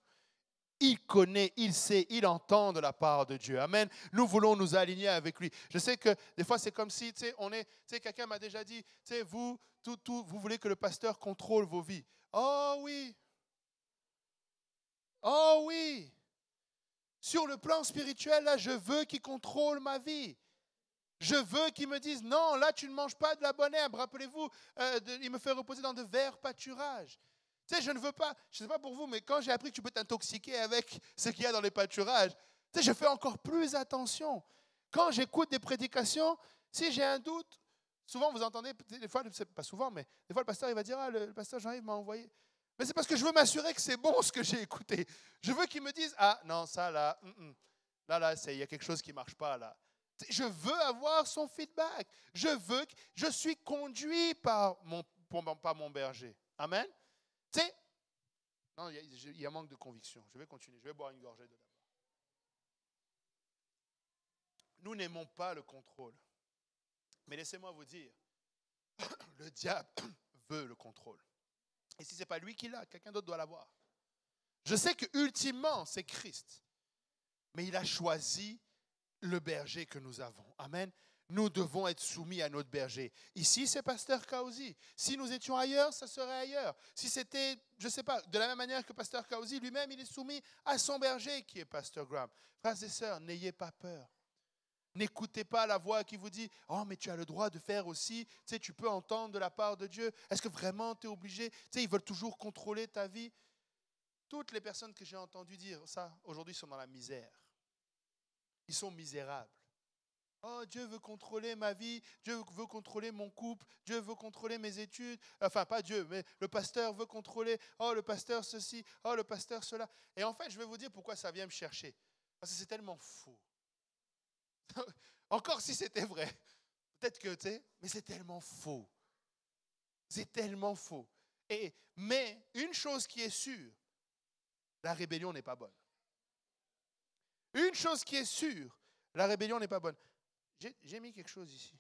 Il connaît, il sait, il entend de la part de Dieu. Amen. Nous voulons nous aligner avec lui. Je sais que des fois, c'est comme si, quelqu'un m'a déjà dit, vous voulez que le pasteur contrôle vos vies. Oh oui. Oh oui. Sur le plan spirituel, là, je veux qu'il contrôle ma vie. Je veux qu'il me dise, non, là, tu ne manges pas de la bonne herbe. Rappelez-vous, il me fait reposer dans de verts pâturages. Tu sais, je ne veux pas, je ne sais pas pour vous, mais quand j'ai appris que tu peux t'intoxiquer avec ce qu'il y a dans les pâturages, tu sais, je fais encore plus attention. Quand j'écoute des prédications, si j'ai un doute, souvent vous entendez, des fois, pas souvent, mais des fois le pasteur il va dire, ah, le pasteur Jean-Yves m'a envoyé. Mais c'est parce que je veux m'assurer que c'est bon ce que j'ai écouté. Je veux qu'il me dise, ah non, ça là, là, il y a quelque chose qui ne marche pas là. Je veux avoir son feedback. Je suis conduit par mon berger. Amen. Tu sais, non, il y a un manque de conviction. Je vais continuer. Je vais boire une gorgée de d'abord. Nous n'aimons pas le contrôle. Mais laissez-moi vous dire, le diable veut le contrôle. Et si ce n'est pas lui qui l'a, quelqu'un d'autre doit l'avoir. Je sais que ultimement, c'est Christ. Mais il a choisi le berger que nous avons. Amen. Nous devons être soumis à notre berger. Ici, c'est Pasteur Kaosi. Si nous étions ailleurs, ça serait ailleurs. Si c'était, je ne sais pas, de la même manière que Pasteur Kaosi, lui-même, il est soumis à son berger qui est Pasteur Graham. Frères et sœurs, n'ayez pas peur. N'écoutez pas la voix qui vous dit « Oh, mais tu as le droit de faire aussi. Tu sais, tu peux entendre de la part de Dieu. Est-ce que vraiment tu es obligé? » Tu sais, ils veulent toujours contrôler ta vie. Toutes les personnes que j'ai entendues dire ça, aujourd'hui, sont dans la misère. Ils sont misérables. Oh, Dieu veut contrôler ma vie, Dieu veut contrôler mon couple, Dieu veut contrôler mes études. Enfin, pas Dieu, mais le pasteur veut contrôler. Oh, le pasteur ceci, oh, le pasteur cela. Et en fait, je vais vous dire pourquoi ça vient me chercher. Parce que c'est tellement faux. Encore si c'était vrai. Peut-être que, tu sais, mais c'est tellement faux. C'est tellement faux. Mais une chose qui est sûre, la rébellion n'est pas bonne. Une chose qui est sûre, la rébellion n'est pas bonne. J'ai mis quelque chose ici.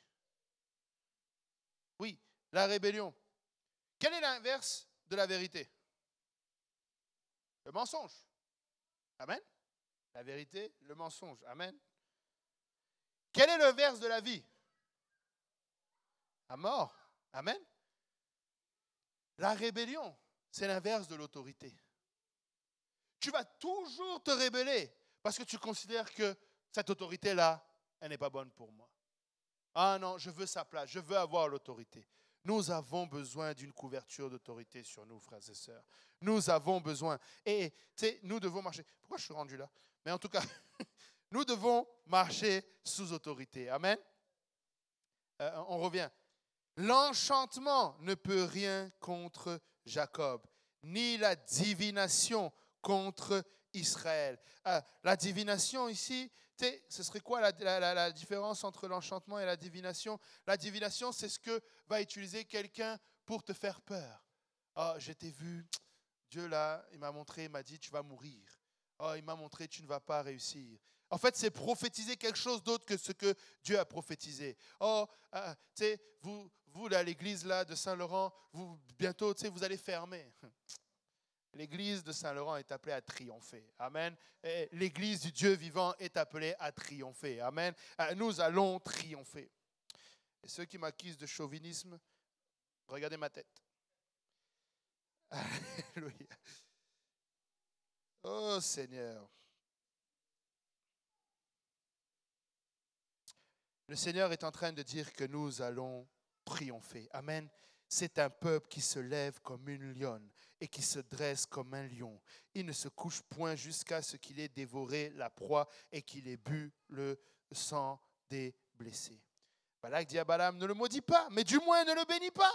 Oui, la rébellion. Quel est l'inverse de la vérité? Le mensonge. Amen. La vérité, le mensonge. Amen. Quel est l'inverse de la vie? La mort. Amen. La rébellion, c'est l'inverse de l'autorité. Tu vas toujours te rébeller parce que tu considères que cette autorité-là, elle n'est pas bonne pour moi. Ah non, je veux sa place, je veux avoir l'autorité. Nous avons besoin d'une couverture d'autorité sur nous, frères et sœurs. Nous avons besoin. Et tu sais, nous devons marcher. Pourquoi je suis rendu là? Mais en tout cas, nous devons marcher sous autorité. Amen. On revient. L'enchantement ne peut rien contre Jacob, ni la divination contre Israël. La divination ici, ce serait quoi la différence entre l'enchantement et la divination? La divination, c'est ce que va utiliser quelqu'un pour te faire peur. Oh, je t'ai vu, Dieu là, il m'a montré, il m'a dit, tu vas mourir. Oh, il m'a montré, tu ne vas pas réussir. En fait, c'est prophétiser quelque chose d'autre que ce que Dieu a prophétisé. Oh, tu sais, vous là, à l'église là, de Saint-Laurent, bientôt, tu sais, vous allez fermer. L'église de Saint-Laurent est appelée à triompher. Amen. Et l'église du Dieu vivant est appelée à triompher. Amen. Nous allons triompher. Et ceux qui m'accusent de chauvinisme, regardez ma tête. Alléluia. Oh Seigneur. Le Seigneur est en train de dire que nous allons triompher. Amen. C'est un peuple qui se lève comme une lionne et qui se dresse comme un lion. Il ne se couche point jusqu'à ce qu'il ait dévoré la proie et qu'il ait bu le sang des blessés. Balak dit à Balaam, ne le maudis pas, mais du moins ne le bénis pas.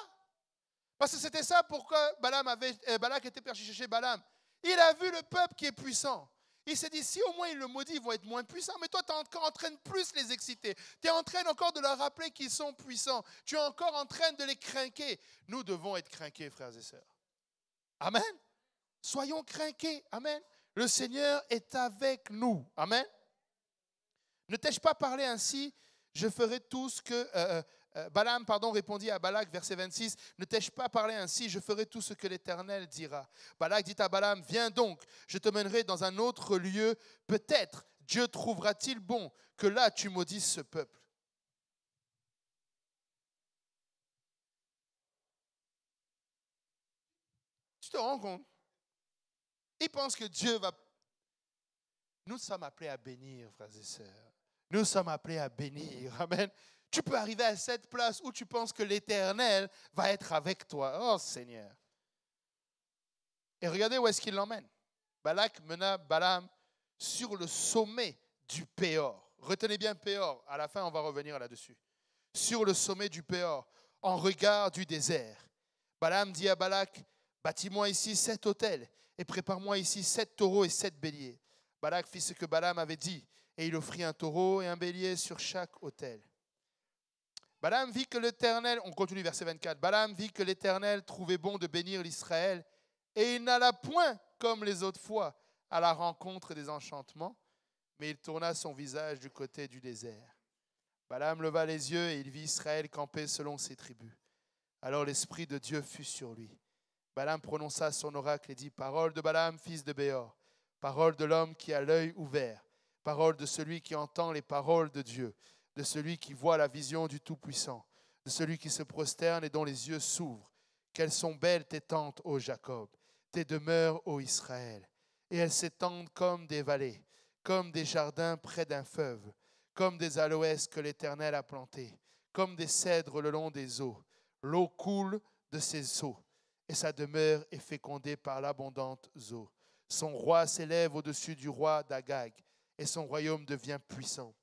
Parce que c'était ça pourquoi Balak était perché chez Balaam. Il a vu le peuple qui est puissant. Il s'est dit, si au moins il le maudit, ils vont être moins puissants. Mais toi, tu es encore en train de plus les exciter. Tu es en train encore de leur rappeler qu'ils sont puissants. Tu es encore en train de les craquer. Nous devons être craqués, frères et sœurs. Amen. Soyons craqués. Amen. Le Seigneur est avec nous. Amen. Ne t'ai-je pas parlé ainsi? Je ferai tout ce que... Balaam répondit à Balak, verset 26, « Ne t'ai-je pas parlé ainsi, je ferai tout ce que l'Éternel dira. » Balak dit à Balaam, « Viens donc, je te mènerai dans un autre lieu. Peut-être Dieu trouvera-t-il bon que là tu maudisses ce peuple. » Tu te rends compte? Il pense que Dieu va... Nous sommes appelés à bénir, frères et sœurs. Nous sommes appelés à bénir. Amen. Tu peux arriver à cette place où tu penses que l'Éternel va être avec toi. Oh Seigneur. Et regardez où est-ce qu'il l'emmène. Balak mena Balaam sur le sommet du Péor. Retenez bien Péor. À la fin, on va revenir là-dessus. Sur le sommet du Péor, en regard du désert. Balaam dit à Balak, bâtis-moi ici 7 autels et prépare-moi ici 7 taureaux et 7 béliers. Balak fit ce que Balaam avait dit et il offrit un taureau et un bélier sur chaque autel. Balaam vit que l'Éternel, on continue verset 24, Balaam vit que l'Éternel trouvait bon de bénir l'Israël et il n'alla point comme les autres fois à la rencontre des enchantements, mais il tourna son visage du côté du désert. Balaam leva les yeux et il vit Israël camper selon ses tribus. Alors l'Esprit de Dieu fut sur lui. Balaam prononça son oracle et dit, parole de Balaam, fils de Béor, parole de l'homme qui a l'œil ouvert, parole de celui qui entend les paroles de Dieu, de celui qui voit la vision du Tout-Puissant, de celui qui se prosterne et dont les yeux s'ouvrent. Qu'elles sont belles tes tentes, ô Jacob, tes demeures, ô Israël. Et elles s'étendent comme des vallées, comme des jardins près d'un fleuve, comme des aloès que l'Éternel a plantés, comme des cèdres le long des eaux. L'eau coule de ses eaux, et sa demeure est fécondée par l'abondante eau. Son roi s'élève au-dessus du roi d'Agag, et son royaume devient puissant.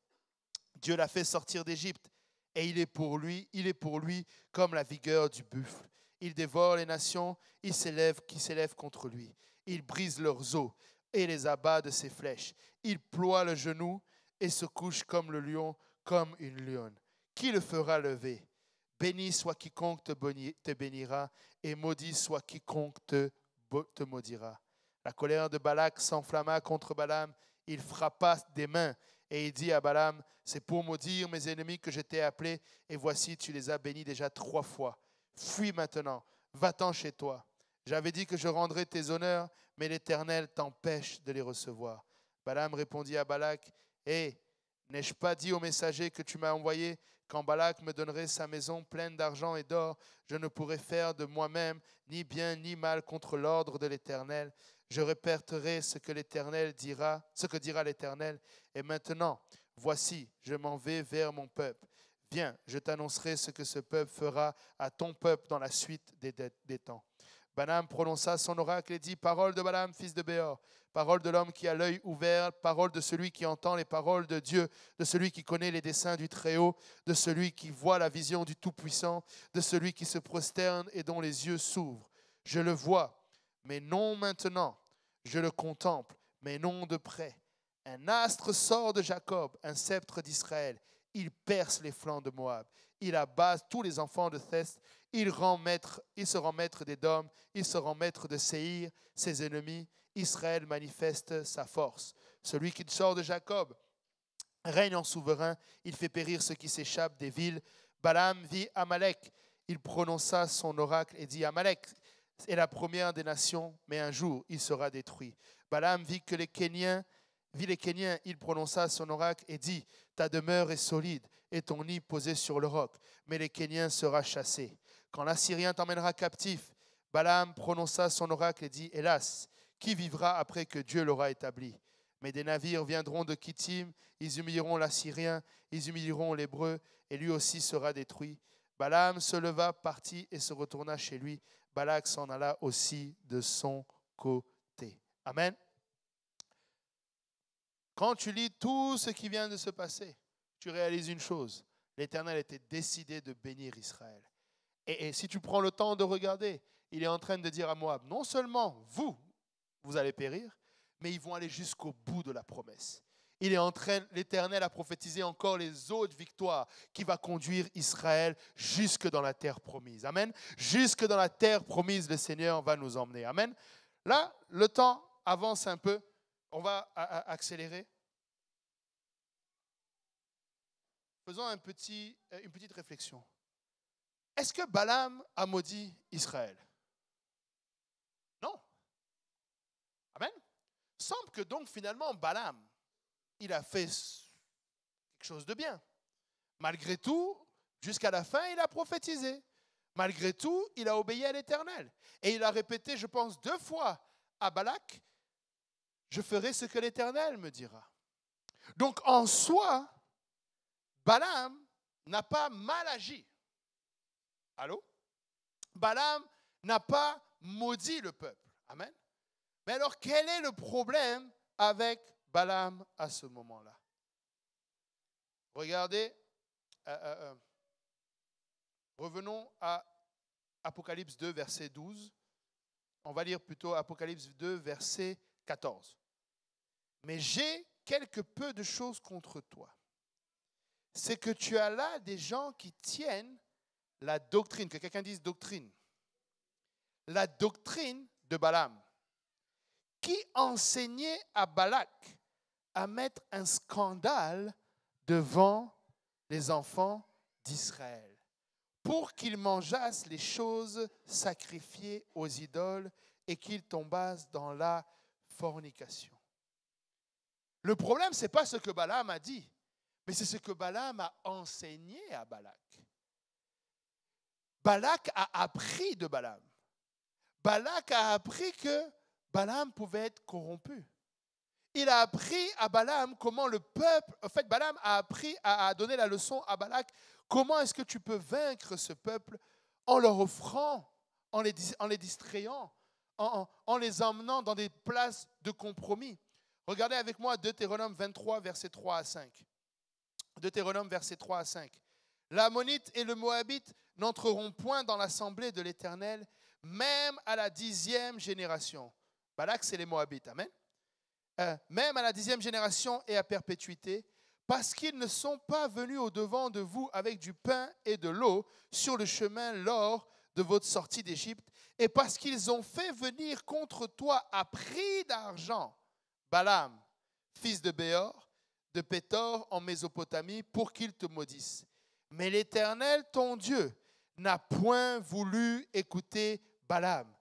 Dieu l'a fait sortir d'Égypte, et il est pour lui comme la vigueur du buffle. Il dévore les nations, qui s'élèvent contre lui. Il brise leurs os et les abat de ses flèches. Il ploie le genou et se couche comme le lion, comme une lionne. Qui le fera lever? Béni soit quiconque te bénira, et maudit soit quiconque te maudira. La colère de Balak s'enflamma contre Balaam. Il frappa des mains et il dit à Balaam, c'est pour maudire mes ennemis que je t'ai appelé, et voici, tu les as bénis déjà 3 fois. Fuis maintenant, va-t'en chez toi. J'avais dit que je rendrais tes honneurs, mais l'Éternel t'empêche de les recevoir. Balaam répondit à Balak, n'ai-je pas dit au messager que tu m'as envoyé, quand Balak me donnerait sa maison pleine d'argent et d'or, je ne pourrais faire de moi-même ni bien ni mal contre l'ordre de l'Éternel. Je répéterai ce que dira l'Éternel. Et maintenant, voici, je m'en vais vers mon peuple. Viens, je t'annoncerai ce que ce peuple fera à ton peuple dans la suite des temps. Balaam prononça son oracle et dit, parole de Balaam, fils de Béor, parole de l'homme qui a l'œil ouvert, parole de celui qui entend les paroles de Dieu, de celui qui connaît les desseins du Très-Haut, de celui qui voit la vision du Tout-Puissant, de celui qui se prosterne et dont les yeux s'ouvrent. Je le vois, mais non maintenant. Je le contemple, mais non de près. Un astre sort de Jacob, un sceptre d'Israël. Il perce les flancs de Moab. Il abat tous les enfants de Thès. Il se rend maître d'Édom. Il se rend maître de Séhir, ses ennemis. Israël manifeste sa force. Celui qui sort de Jacob règne en souverain. Il fait périr ceux qui s'échappent des villes. Balaam vit Amalek. Il prononça son oracle et dit, Amalek, est la première des nations, mais un jour, il sera détruit. Balaam vit les Kéniens, il prononça son oracle et dit, ta demeure est solide et ton nid posé sur le roc, mais les Kéniens sera chassé. Quand l'Assyrien t'emmènera captif, Balaam prononça son oracle et dit, hélas, qui vivra après que Dieu l'aura établi? Mais des navires viendront de Kittim, ils humilieront l'Assyrien, ils humilieront l'Hébreu, et lui aussi sera détruit. Balaam se leva, partit et se retourna chez lui. Balak s'en alla aussi de son côté. Amen. Quand tu lis tout ce qui vient de se passer, tu réalises une chose. L'Éternel était décidé de bénir Israël. Et si tu prends le temps de regarder, il est en train de dire à Moab, non seulement vous allez périr, mais ils vont aller jusqu'au bout de la promesse. L'Éternel a prophétisé encore les autres victoires qui va conduire Israël jusque dans la terre promise. Amen. Jusque dans la terre promise, le Seigneur va nous emmener. Amen. Là, le temps avance un peu. On va accélérer. Faisons une petite réflexion. Est-ce que Balaam a maudit Israël? Non. Amen. Il semble que donc finalement Balaam, il a fait quelque chose de bien. Malgré tout, jusqu'à la fin, il a prophétisé. Malgré tout, il a obéi à l'Éternel. Et il a répété, je pense, 2 fois à Balak, je ferai ce que l'Éternel me dira. Donc en soi, Balaam n'a pas mal agi. Allô? Balaam n'a pas maudit le peuple. Amen. Mais alors, quel est le problème avec Balaam à ce moment-là? Regardez, revenons à Apocalypse 2, verset 12. On va lire plutôt Apocalypse 2, verset 14. Mais j'ai quelque peu de choses contre toi. C'est que tu as là des gens qui tiennent la doctrine, que quelqu'un dise doctrine. La doctrine de Balaam, qui enseignait à Balak à mettre un scandale devant les enfants d'Israël, pour qu'ils mangeassent les choses sacrifiées aux idoles et qu'ils tombassent dans la fornication. Le problème, ce n'est pas ce que Balaam a dit, mais c'est ce que Balaam a enseigné à Balak. Balak a appris de Balaam. Balak a appris que Balaam pouvait être corrompu. Il a appris à Balaam comment le peuple, en fait, Balaam a appris à donner la leçon à Balak, comment est-ce que tu peux vaincre ce peuple en leur offrant, en les distrayant, en les emmenant dans des places de compromis. Regardez avec moi Deutéronome 23, versets 3 à 5. Deutéronome, versets 3 à 5. L'Ammonite et le Moabite n'entreront point dans l'assemblée de l'Éternel, même à la 10e génération. Balak, c'est les Moabites, amen. Même à la 10e génération et à perpétuité, parce qu'ils ne sont pas venus au-devant de vous avec du pain et de l'eau sur le chemin lors de votre sortie d'Égypte, et parce qu'ils ont fait venir contre toi à prix d'argent Balaam, fils de Béor, de Pétor en Mésopotamie, pour qu'il te maudisse. Mais l'Éternel, ton Dieu, n'a point voulu écouter Balaam.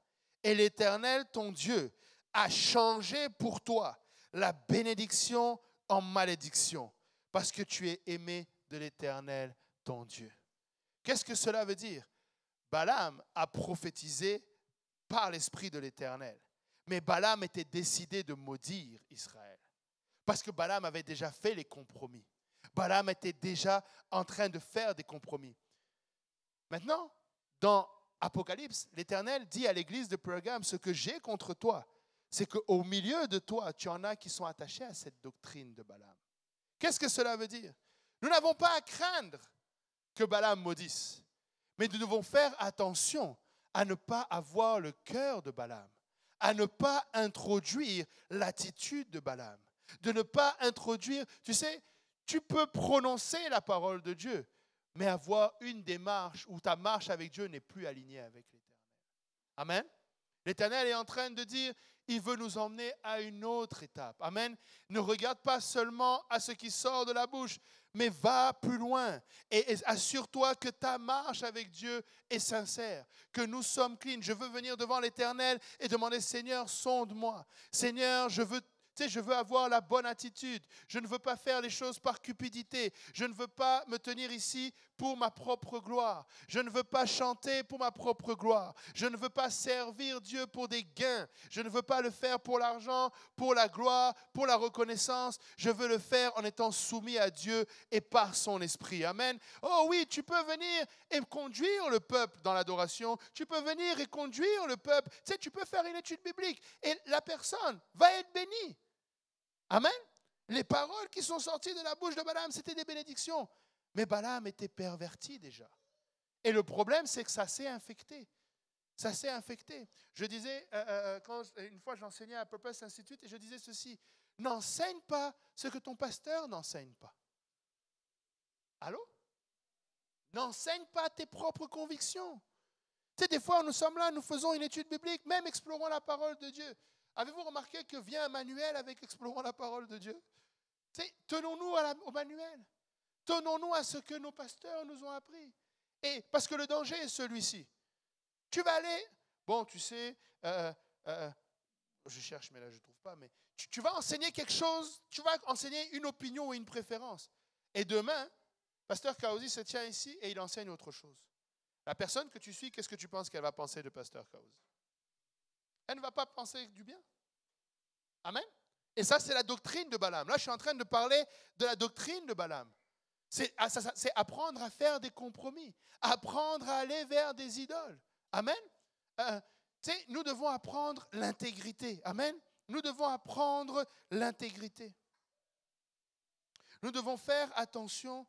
Et l'Éternel, ton Dieu, a changé pour toi la bénédiction en malédiction, parce que tu es aimé de l'Éternel, ton Dieu. Qu'est-ce que cela veut dire? Balaam a prophétisé par l'Esprit de l'Éternel. Mais Balaam était décidé de maudire Israël. Parce que Balaam avait déjà fait les compromis. Balaam était déjà en train de faire des compromis. Maintenant, dans Apocalypse, l'Éternel dit à l'église de Pergame, ce que j'ai contre toi, c'est qu'au milieu de toi, tu en as qui sont attachés à cette doctrine de Balaam. Qu'est-ce que cela veut dire? Nous n'avons pas à craindre que Balaam maudisse, mais nous devons faire attention à ne pas avoir le cœur de Balaam, à ne pas introduire l'attitude de Balaam, de ne pas introduire, tu sais, tu peux prononcer la parole de Dieu, mais avoir une démarche où ta marche avec Dieu n'est plus alignée avec l'Éternel. Amen. L'Éternel est en train de dire, il veut nous emmener à une autre étape. Amen. Ne regarde pas seulement à ce qui sort de la bouche, mais va plus loin et assure-toi que ta marche avec Dieu est sincère, que nous sommes clean. Je veux venir devant l'Éternel et demander, Seigneur, sonde-moi. Seigneur, je veux avoir la bonne attitude. Je ne veux pas faire les choses par cupidité. Je ne veux pas me tenir ici pour ma propre gloire. Je ne veux pas chanter pour ma propre gloire. Je ne veux pas servir Dieu pour des gains. Je ne veux pas le faire pour l'argent, pour la gloire, pour la reconnaissance. Je veux le faire en étant soumis à Dieu et par son esprit. Amen. Oh oui, tu peux venir et conduire le peuple dans l'adoration. Tu peux venir et conduire le peuple. Tu sais, tu peux faire une étude biblique et la personne va être bénie. Amen. Les paroles qui sont sorties de la bouche de Balaam, c'était des bénédictions. Mais Balaam était perverti déjà. Et le problème, c'est que ça s'est infecté. Ça s'est infecté. Je disais, une fois j'enseignais à Purpose Institute et je disais ceci, n'enseigne pas ce que ton pasteur n'enseigne pas. Allô? N'enseigne pas tes propres convictions. Tu sais, des fois, nous sommes là, nous faisons une étude biblique, même explorons la parole de Dieu. Avez-vous remarqué que vient un manuel avec explorons la parole de Dieu? Tu sais, tenons-nous au manuel. Tenons-nous à ce que nos pasteurs nous ont appris. Et parce que le danger est celui-ci. Tu vas aller, bon, tu sais, je cherche, mais là, je ne trouve pas, mais tu vas enseigner quelque chose, tu vas enseigner une opinion ou une préférence. Et demain, Pasteur Kaosi se tient ici et il enseigne autre chose. La personne que tu suis, qu'est-ce que tu penses qu'elle va penser de Pasteur Kaosi? Elle ne va pas penser du bien. Amen. Et ça, c'est la doctrine de Balaam. Là, je suis en train de parler de la doctrine de Balaam. C'est apprendre à faire des compromis, apprendre à aller vers des idoles. Amen. Nous devons apprendre l'intégrité. Amen. Nous devons apprendre l'intégrité. Nous devons faire attention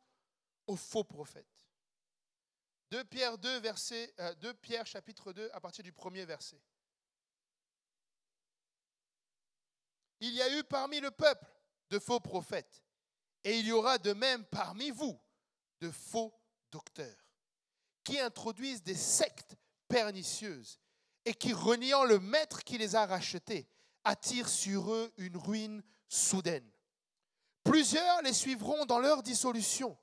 aux faux prophètes. 2 Pierre 2, chapitre 2, à partir du premier verset. Il y a eu parmi le peuple de faux prophètes, et il y aura de même parmi vous de faux docteurs, qui introduisent des sectes pernicieuses et qui, reniant le maître qui les a rachetés, attirent sur eux une ruine soudaine. Plusieurs les suivront dans leur dissolution,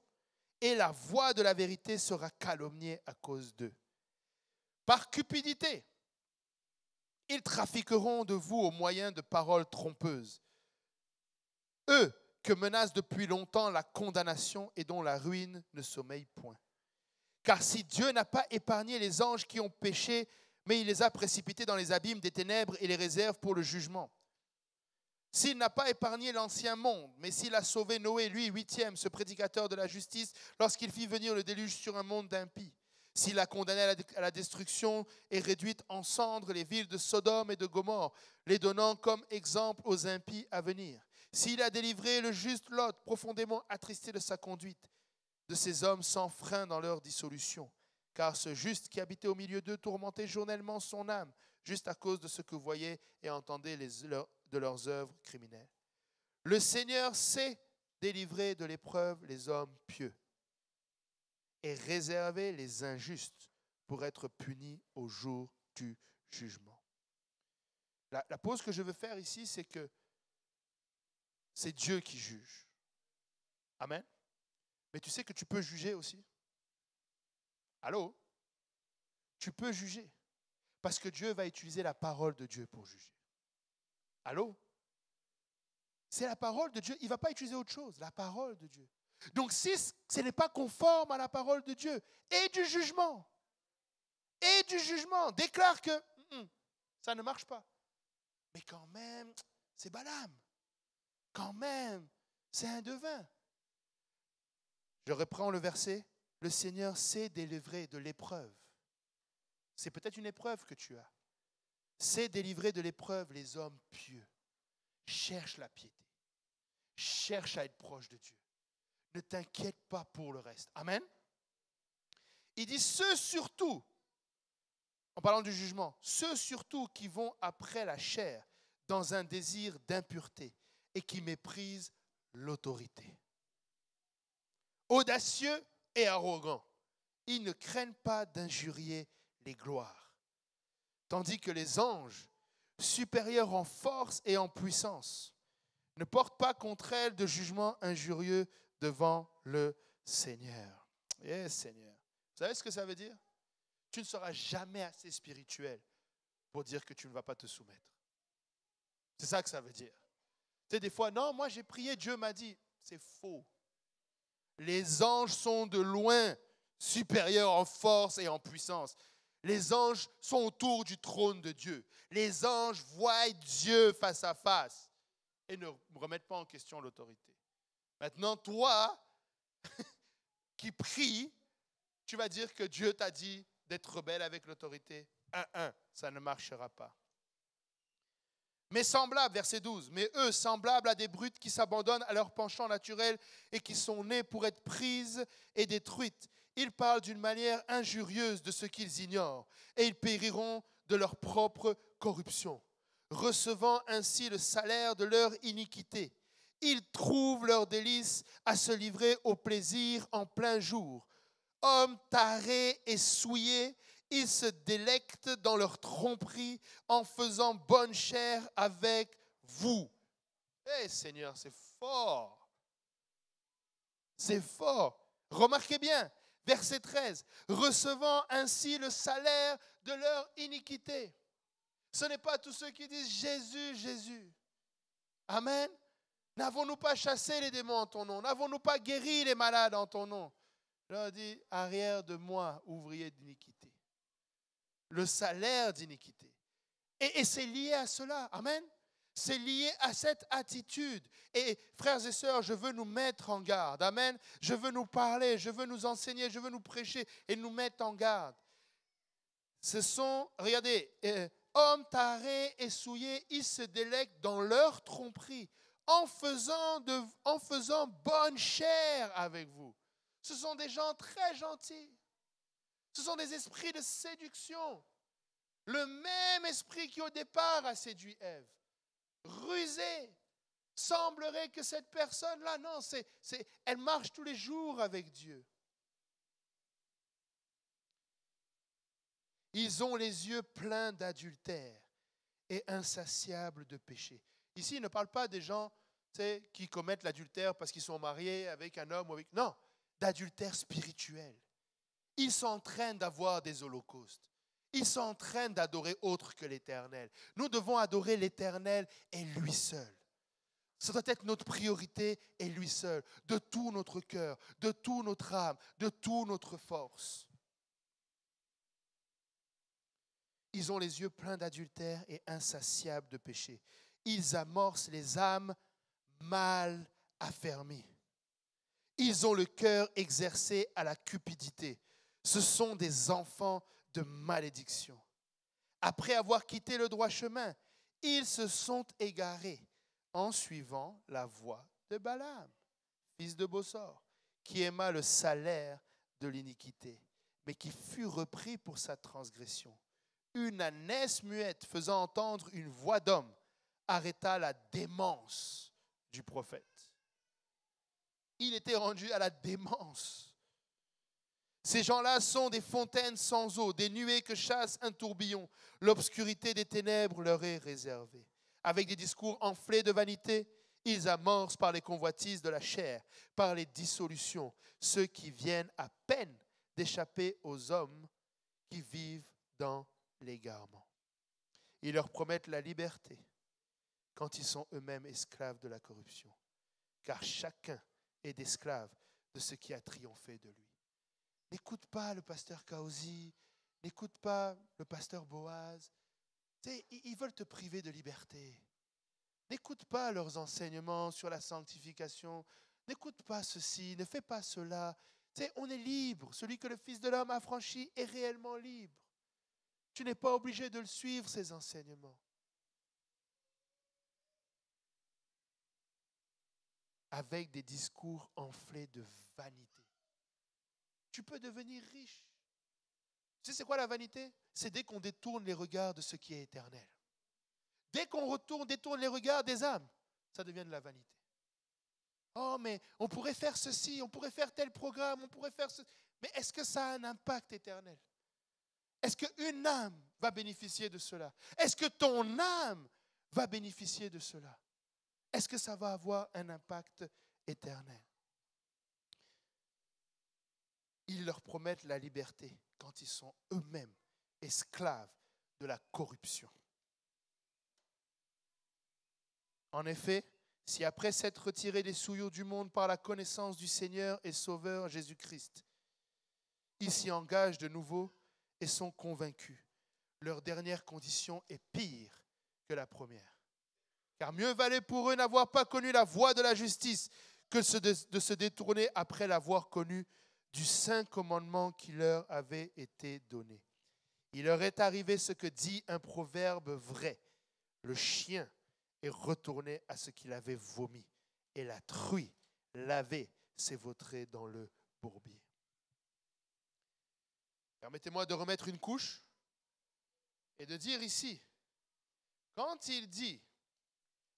et la voix de la vérité sera calomniée à cause d'eux. Par cupidité, ils trafiqueront de vous au moyen de paroles trompeuses. Eux que menace depuis longtemps la condamnation et dont la ruine ne sommeille point. Car si Dieu n'a pas épargné les anges qui ont péché, mais il les a précipités dans les abîmes des ténèbres et les réserve pour le jugement. S'il n'a pas épargné l'ancien monde, mais s'il a sauvé Noé, lui, 8e, ce prédicateur de la justice, lorsqu'il fit venir le déluge sur un monde d'impies. S'il a condamné à la destruction et réduit en cendres les villes de Sodome et de Gomorrhe, les donnant comme exemple aux impies à venir. S'il a délivré le juste Lot, profondément attristé de sa conduite, de ces hommes sans frein dans leur dissolution. Car ce juste qui habitait au milieu d'eux tourmentait journellement son âme, juste à cause de ce que voyaient et entendaient de leurs œuvres criminelles. Le Seigneur sait délivrer de l'épreuve les hommes pieux et réserver les injustes pour être punis au jour du jugement. La pause que je veux faire ici, c'est que c'est Dieu qui juge. Amen. Mais tu sais que tu peux juger aussi. Allô? Tu peux juger. Parce que Dieu va utiliser la parole de Dieu pour juger. Allô? C'est la parole de Dieu. Il ne va pas utiliser autre chose. La parole de Dieu. Donc si ce n'est pas conforme à la parole de Dieu, et du jugement, déclare que ça ne marche pas. Mais quand même, c'est Balaam. Quand même, c'est un devin. Je reprends le verset. Le Seigneur sait délivrer de l'épreuve. C'est peut-être une épreuve que tu as. Sait délivrer de l'épreuve les hommes pieux. Cherche la piété. Cherche à être proche de Dieu. Ne t'inquiète pas pour le reste. Amen. Il dit ceux surtout, en parlant du jugement, ceux surtout qui vont après la chair dans un désir d'impureté et qui méprisent l'autorité. Audacieux et arrogants, ils ne craignent pas d'injurier les gloires. Tandis que les anges, supérieurs en force et en puissance, ne portent pas contre elles de jugement injurieux devant le Seigneur. Eh Seigneur. Vous savez ce que ça veut dire? Tu ne seras jamais assez spirituel pour dire que tu ne vas pas te soumettre. C'est ça que ça veut dire. Tu sais, des fois, non, moi j'ai prié, Dieu m'a dit. C'est faux. Les anges sont de loin supérieurs en force et en puissance. Les anges sont autour du trône de Dieu. Les anges voient Dieu face à face et ne remettent pas en question l'autorité. Maintenant, toi qui pries, tu vas dire que Dieu t'a dit d'être rebelle avec l'autorité. Ça ne marchera pas. Mais semblables, verset 12, mais eux, semblables à des brutes qui s'abandonnent à leur penchant naturel et qui sont nés pour être prises et détruites. Ils parlent d'une manière injurieuse de ce qu'ils ignorent et ils périront de leur propre corruption, recevant ainsi le salaire de leur iniquité. Ils trouvent leur délice à se livrer au plaisir en plein jour. Hommes tarés et souillés, ils se délectent dans leur tromperie en faisant bonne chère avec vous. Eh Seigneur, c'est fort. C'est fort. Remarquez bien, verset 13. Recevant ainsi le salaire de leur iniquité. Ce n'est pas tous ceux qui disent Jésus, Jésus. Amen. N'avons-nous pas chassé les démons en ton nom? N'avons-nous pas guéri les malades en ton nom? Je leur dis, arrière de moi, ouvrier d'iniquité. Le salaire d'iniquité. Et c'est lié à cela. Amen. C'est lié à cette attitude. Et frères et sœurs, je veux nous mettre en garde. Amen. Je veux nous parler, je veux nous enseigner, je veux nous prêcher et nous mettre en garde. Ce sont, regardez, hommes tarés et souillés, ils se délectent dans leur tromperie en faisant bonne chère avec vous. Ce sont des gens très gentils. Ce sont des esprits de séduction. Le même esprit qui au départ a séduit Ève. Rusé. Semblerait que cette personne-là, non, elle marche tous les jours avec Dieu. Ils ont les yeux pleins d'adultère et insatiables de péché. Ici, il ne parle pas des gens qui commettent l'adultère parce qu'ils sont mariés avec un homme ou avec... Non, d'adultère spirituel. Ils sont en train d'avoir des holocaustes. Ils sont en train d'adorer autre que l'Éternel. Nous devons adorer l'Éternel et lui seul. Ça doit être notre priorité et lui seul, de tout notre cœur, de toute notre âme, de toute notre force. Ils ont les yeux pleins d'adultère et insatiables de péché. Ils amorcent les âmes mal affermies. Ils ont le cœur exercé à la cupidité. Ce sont des enfants de malédiction. Après avoir quitté le droit chemin, ils se sont égarés en suivant la voie de Balaam, fils de Bossor, qui aima le salaire de l'iniquité, mais qui fut repris pour sa transgression. Une ânesse muette faisant entendre une voix d'homme arrêta la démence du prophète. Il était rendu à la démence. Ces gens-là sont des fontaines sans eau, des nuées que chasse un tourbillon. L'obscurité des ténèbres leur est réservée. Avec des discours enflés de vanité, ils amorcent par les convoitises de la chair, par les dissolutions, ceux qui viennent à peine d'échapper aux hommes qui vivent dans l'égarement. Ils leur promettent la liberté quand ils sont eux-mêmes esclaves de la corruption, car chacun est esclave de ce qui a triomphé de lui. N'écoute pas le pasteur Kaozi, n'écoute pas le pasteur Boaz. Ils veulent te priver de liberté. N'écoute pas leurs enseignements sur la sanctification. N'écoute pas ceci, ne fais pas cela. On est libre. Celui que le Fils de l'homme a franchi est réellement libre. Tu n'es pas obligé de le suivre, ces enseignements. Avec des discours enflés de vanité. Tu peux devenir riche. Tu sais c'est quoi la vanité? C'est dès qu'on détourne les regards de ce qui est éternel. Dès qu'on détourne les regards des âmes, ça devient de la vanité. Oh, mais on pourrait faire ceci, on pourrait faire tel programme, on pourrait faire ce... Mais est-ce que ça a un impact éternel? Est-ce qu'une âme va bénéficier de cela? Est-ce que ton âme va bénéficier de cela? Est-ce que ça va avoir un impact éternel? ils leur promettent la liberté quand ils sont eux-mêmes esclaves de la corruption. En effet, si après s'être retirés des souillures du monde par la connaissance du Seigneur et Sauveur Jésus-Christ, ils s'y engagent de nouveau et sont convaincus, leur dernière condition est pire que la première. Car mieux valait pour eux n'avoir pas connu la voie de la justice que de se détourner après l'avoir connu du saint commandement qui leur avait été donné. Il leur est arrivé ce que dit un proverbe vrai. Le chien est retourné à ce qu'il avait vomi, et la truie lavée s'est vautrée dans le bourbier. Permettez-moi de remettre une couche et de dire ici, quand il dit,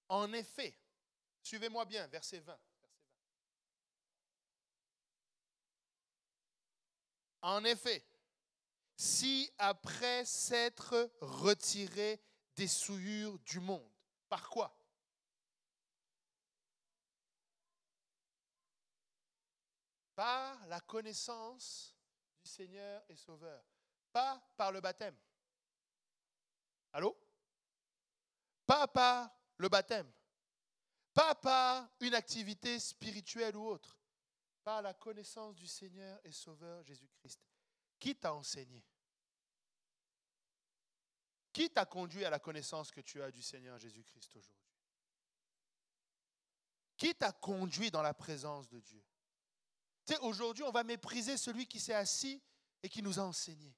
en effet, suivez-moi bien, verset 20. En effet, si après s'être retiré des souillures du monde, par quoi? Par la connaissance du Seigneur et Sauveur, pas par le baptême. Allô? Pas par le baptême, pas par une activité spirituelle ou autre, par la connaissance du Seigneur et Sauveur Jésus-Christ. Qui t'a enseigné? Qui t'a conduit à la connaissance que tu as du Seigneur Jésus-Christ aujourd'hui? Qui t'a conduit dans la présence de Dieu? Tu sais, aujourd'hui, on va mépriser celui qui s'est assis et qui nous a enseigné.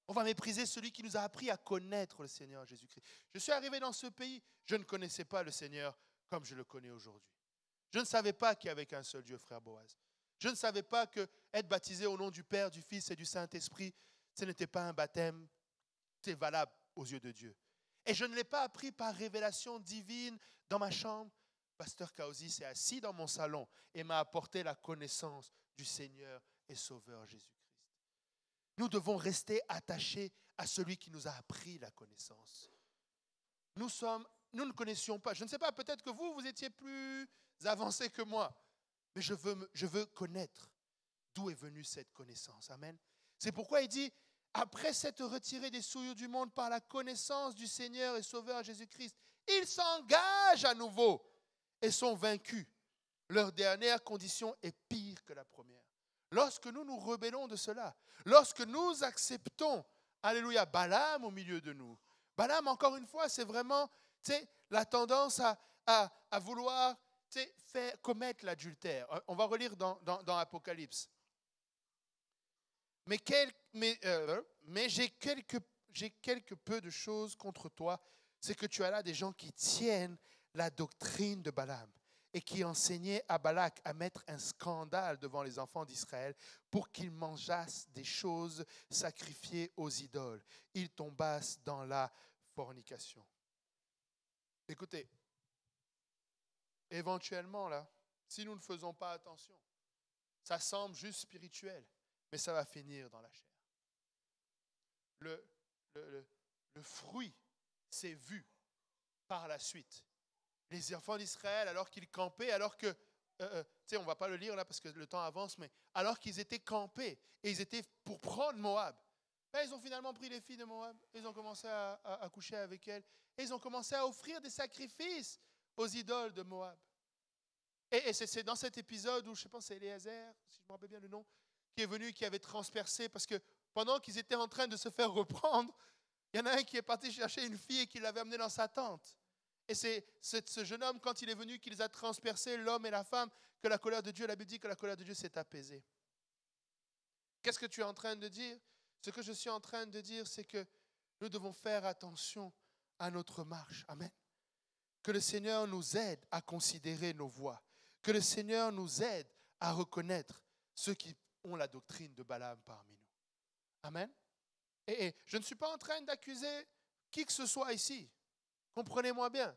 On va mépriser celui qui nous a appris à connaître le Seigneur Jésus-Christ. Je suis arrivé dans ce pays, je ne connaissais pas le Seigneur comme je le connais aujourd'hui. Je ne savais pas qu'il n'y avait qu'un seul Dieu, frère Boaz. Je ne savais pas que être baptisé au nom du Père, du Fils et du Saint-Esprit, ce n'était pas un baptême valable aux yeux de Dieu. Et je ne l'ai pas appris par révélation divine dans ma chambre. Pasteur Kaosi s'est assis dans mon salon et m'a apporté la connaissance du Seigneur et Sauveur Jésus-Christ. Nous devons rester attachés à celui qui nous a appris la connaissance. Nous ne connaissions pas. Je ne sais pas, peut-être que vous étiez plus avancé que moi. Mais je veux connaître d'où est venue cette connaissance. Amen. C'est pourquoi il dit, après s'être retiré des souillures du monde par la connaissance du Seigneur et Sauveur Jésus-Christ, ils s'engagent à nouveau et sont vaincus. Leur dernière condition est pire que la première. Lorsque nous nous rebellons de cela, lorsque nous acceptons, alléluia, Balaam au milieu de nous. Balaam, encore une fois, c'est vraiment la tendance à vouloir commettre l'adultère. On va relire dans Apocalypse. Mais j'ai quelque peu de choses contre toi, c'est que tu as là des gens qui tiennent la doctrine de Balaam et qui enseignaient à Balak à mettre un scandale devant les enfants d'Israël pour qu'ils mangeassent des choses sacrifiées aux idoles. Ils tombassent dans la fornication. Écoutez, éventuellement, là, si nous ne faisons pas attention, ça semble juste spirituel, mais ça va finir dans la chair. Le fruit s'est vu par la suite. Les enfants d'Israël, alors qu'ils campaient, alors que, on ne va pas le lire là parce que le temps avance, mais alors qu'ils étaient campés et ils étaient pour prendre Moab, ils ont finalement pris les filles de Moab, ils ont commencé à coucher avec elles, et ils ont commencé à offrir des sacrifices aux idoles de Moab. Et c'est dans cet épisode où, je pense, c'est Éléazar, si je me rappelle bien le nom, qui est venu, qui avait transpercé, parce que pendant qu'ils étaient en train de se faire reprendre, il y en a un qui est parti chercher une fille et qui l'avait amenée dans sa tente. Et c'est ce jeune homme, quand il est venu, qui les a transpercés, l'homme et la femme, que la colère de Dieu, la Bible dit que la colère de Dieu s'est apaisée. Qu'est-ce que tu es en train de dire? Ce que je suis en train de dire, c'est que nous devons faire attention à notre marche. Amen. Que le Seigneur nous aide à considérer nos voies. Que le Seigneur nous aide à reconnaître ceux qui ont la doctrine de Balaam parmi nous. Amen. Et je ne suis pas en train d'accuser qui que ce soit ici. Comprenez-moi bien.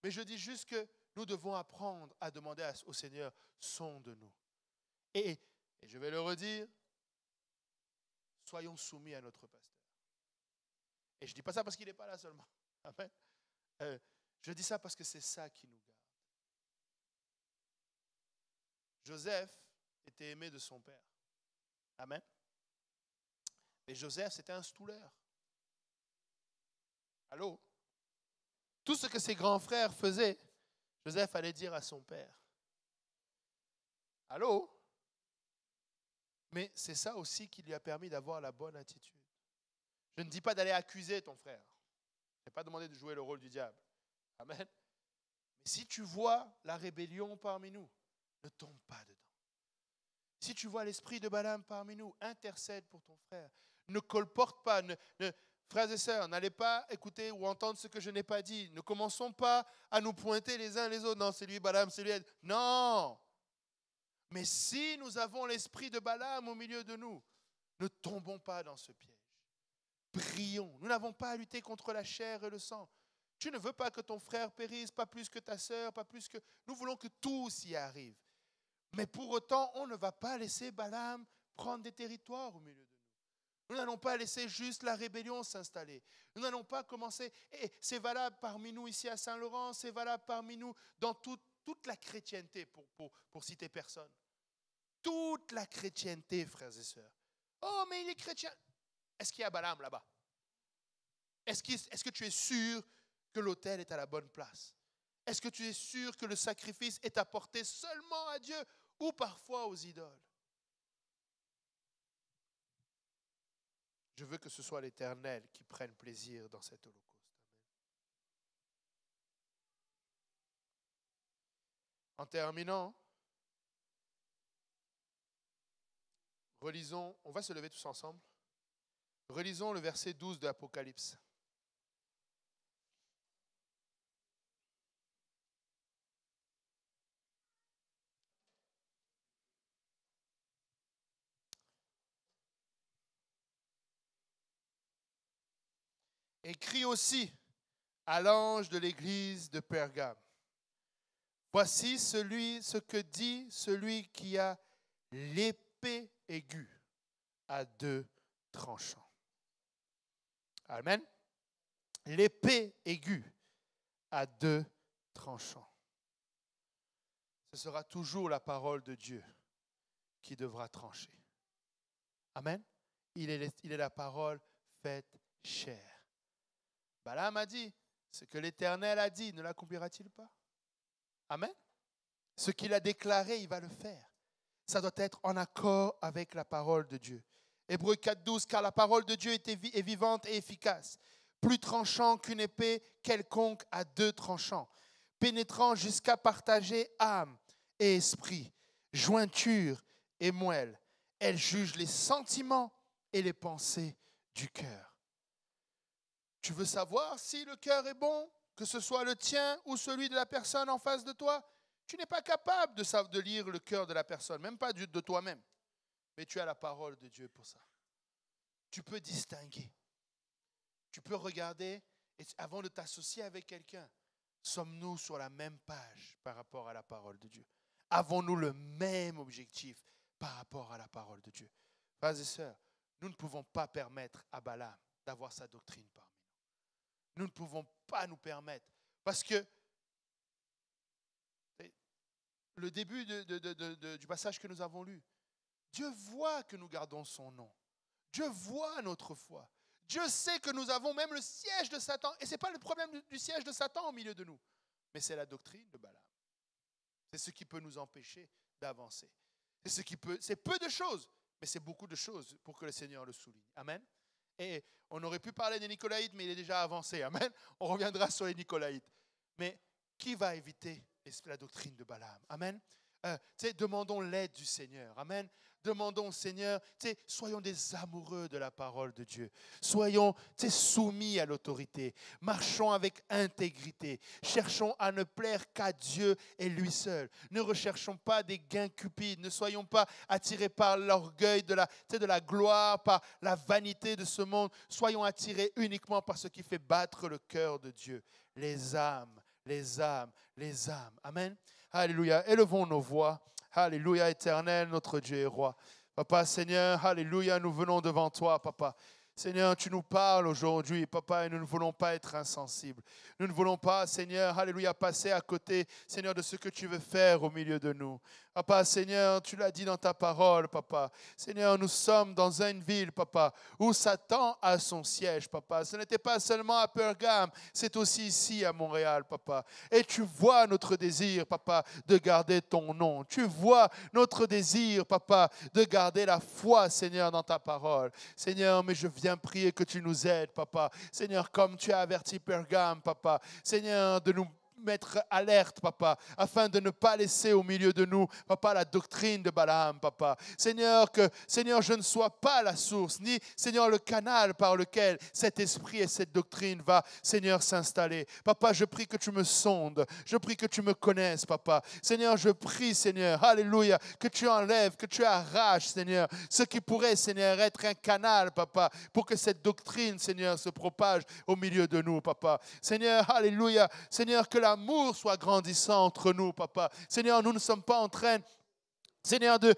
Mais je dis juste que nous devons apprendre à demander au Seigneur, sonde-nous. Et je vais le redire, soyons soumis à notre pasteur. Et je ne dis pas ça parce qu'il n'est pas là seulement. Amen. Je dis ça parce que c'est ça qui nous garde. Joseph était aimé de son père. Amen. Et Joseph, c'était un stouleur. Allô? Tout ce que ses grands frères faisaient, Joseph allait dire à son père. Allô? Mais c'est ça aussi qui lui a permis d'avoir la bonne attitude. Je ne dis pas d'aller accuser ton frère. Je n'ai pas demandé de jouer le rôle du diable. Amen. Mais si tu vois la rébellion parmi nous, ne tombe pas dedans. Si tu vois l'esprit de Balaam parmi nous, intercède pour ton frère. Ne colporte pas. Frères et sœurs, n'allez pas écouter ou entendre ce que je n'ai pas dit. Ne commençons pas à nous pointer les uns les autres. Non, c'est lui Balaam, c'est lui. Non. Mais si nous avons l'esprit de Balaam au milieu de nous, ne tombons pas dans ce piège. Prions. Nous n'avons pas à lutter contre la chair et le sang. Tu ne veux pas que ton frère périsse, pas plus que ta sœur, pas plus que... Nous voulons que tous y arrivent. Mais pour autant, on ne va pas laisser Balaam prendre des territoires au milieu de nous. Nous n'allons pas laisser juste la rébellion s'installer. Nous n'allons pas commencer... Et c'est valable parmi nous ici à Saint-Laurent, c'est valable parmi nous dans toute la chrétienté, pour citer personne. Toute la chrétienté, frères et sœurs. Oh, mais il est chrétien. Est-ce qu'il y a Balaam là-bas? Est-ce que tu es sûr que l'autel est à la bonne place? Est-ce que tu es sûr que le sacrifice est apporté seulement à Dieu ou parfois aux idoles? Je veux que ce soit l'Éternel qui prenne plaisir dans cet holocauste. En terminant, relisons, on va se lever tous ensemble. Relisons le verset 12 de l'Apocalypse. Écrit aussi à l'ange de l'église de Pergame. Voici ce que dit celui qui a l'épée aiguë à deux tranchants. Amen. L'épée aiguë à deux tranchants. Ce sera toujours la parole de Dieu qui devra trancher. Amen. Il est la parole faite chair. Balaam a dit, ce que l'Éternel a dit, ne l'accomplira-t-il pas? Amen. Ce qu'il a déclaré, il va le faire. Ça doit être en accord avec la parole de Dieu. Hébreux 4,12, car la parole de Dieu est vivante et efficace, plus tranchant qu'une épée quelconque à deux tranchants, pénétrant jusqu'à partager âme et esprit, jointure et moelle. Elle juge les sentiments et les pensées du cœur. Tu veux savoir si le cœur est bon, que ce soit le tien ou celui de la personne en face de toi? Tu n'es pas capable de lire le cœur de la personne, même pas de toi-même. Mais tu as la parole de Dieu pour ça. Tu peux distinguer. Tu peux regarder, et avant de t'associer avec quelqu'un, sommes-nous sur la même page par rapport à la parole de Dieu? Avons-nous le même objectif par rapport à la parole de Dieu? Frères et sœurs, nous ne pouvons pas permettre à Balaam d'avoir sa doctrine parmi nous. Nous ne pouvons pas nous permettre. Parce que le début du passage que nous avons lu, Dieu voit que nous gardons son nom. Dieu voit notre foi. Dieu sait que nous avons même le siège de Satan. Et ce n'est pas le problème du siège de Satan au milieu de nous. Mais c'est la doctrine de Balaam. C'est ce qui peut nous empêcher d'avancer. C'est peu de choses, mais c'est beaucoup de choses pour que le Seigneur le souligne. Amen. Et on aurait pu parler des Nicolaïtes, mais il est déjà avancé. Amen. On reviendra sur les Nicolaïtes. Mais qui va éviter la doctrine de Balaam? Amen. Demandons l'aide du Seigneur. Amen. Demandons au Seigneur, soyons des amoureux de la parole de Dieu. Soyons soumis à l'autorité. Marchons avec intégrité. Cherchons à ne plaire qu'à Dieu et lui seul. Ne recherchons pas des gains cupides. Ne soyons pas attirés par l'orgueil de la gloire, par la vanité de ce monde. Soyons attirés uniquement par ce qui fait battre le cœur de Dieu. Les âmes, les âmes, les âmes. Amen. Alléluia. Élevons nos voix. Alléluia, Éternel, notre Dieu et roi. Papa, Seigneur, alléluia, nous venons devant toi, Papa. Seigneur, tu nous parles aujourd'hui, papa, et nous ne voulons pas être insensibles. Nous ne voulons pas, Seigneur, alléluia, passer à côté, Seigneur, de ce que tu veux faire au milieu de nous. Papa, Seigneur, tu l'as dit dans ta parole, papa. Seigneur, nous sommes dans une ville, papa, où Satan a son siège, papa. Ce n'était pas seulement à Pergame, c'est aussi ici à Montréal, papa. Et tu vois notre désir, papa, de garder ton nom. Tu vois notre désir, papa, de garder la foi, Seigneur, dans ta parole. Seigneur, mais je viens prier que tu nous aides, papa. Seigneur, comme tu as averti Pergame, papa. Seigneur, de nous mettre alerte, papa, afin de ne pas laisser au milieu de nous, papa, la doctrine de Balaam, papa. Seigneur, que, Seigneur, je ne sois pas la source, ni, Seigneur, le canal par lequel cet esprit et cette doctrine va, Seigneur, s'installer. Papa, je prie que tu me sondes, je prie que tu me connaisses, papa. Seigneur, je prie, Seigneur, alléluia, que tu enlèves, que tu arraches, Seigneur, ce qui pourrait, Seigneur, être un canal, papa, pour que cette doctrine, Seigneur, se propage au milieu de nous, papa. Seigneur, alléluia, Seigneur, que l'amour soit grandissant entre nous, papa. Seigneur, nous ne sommes pas en train, Seigneur, de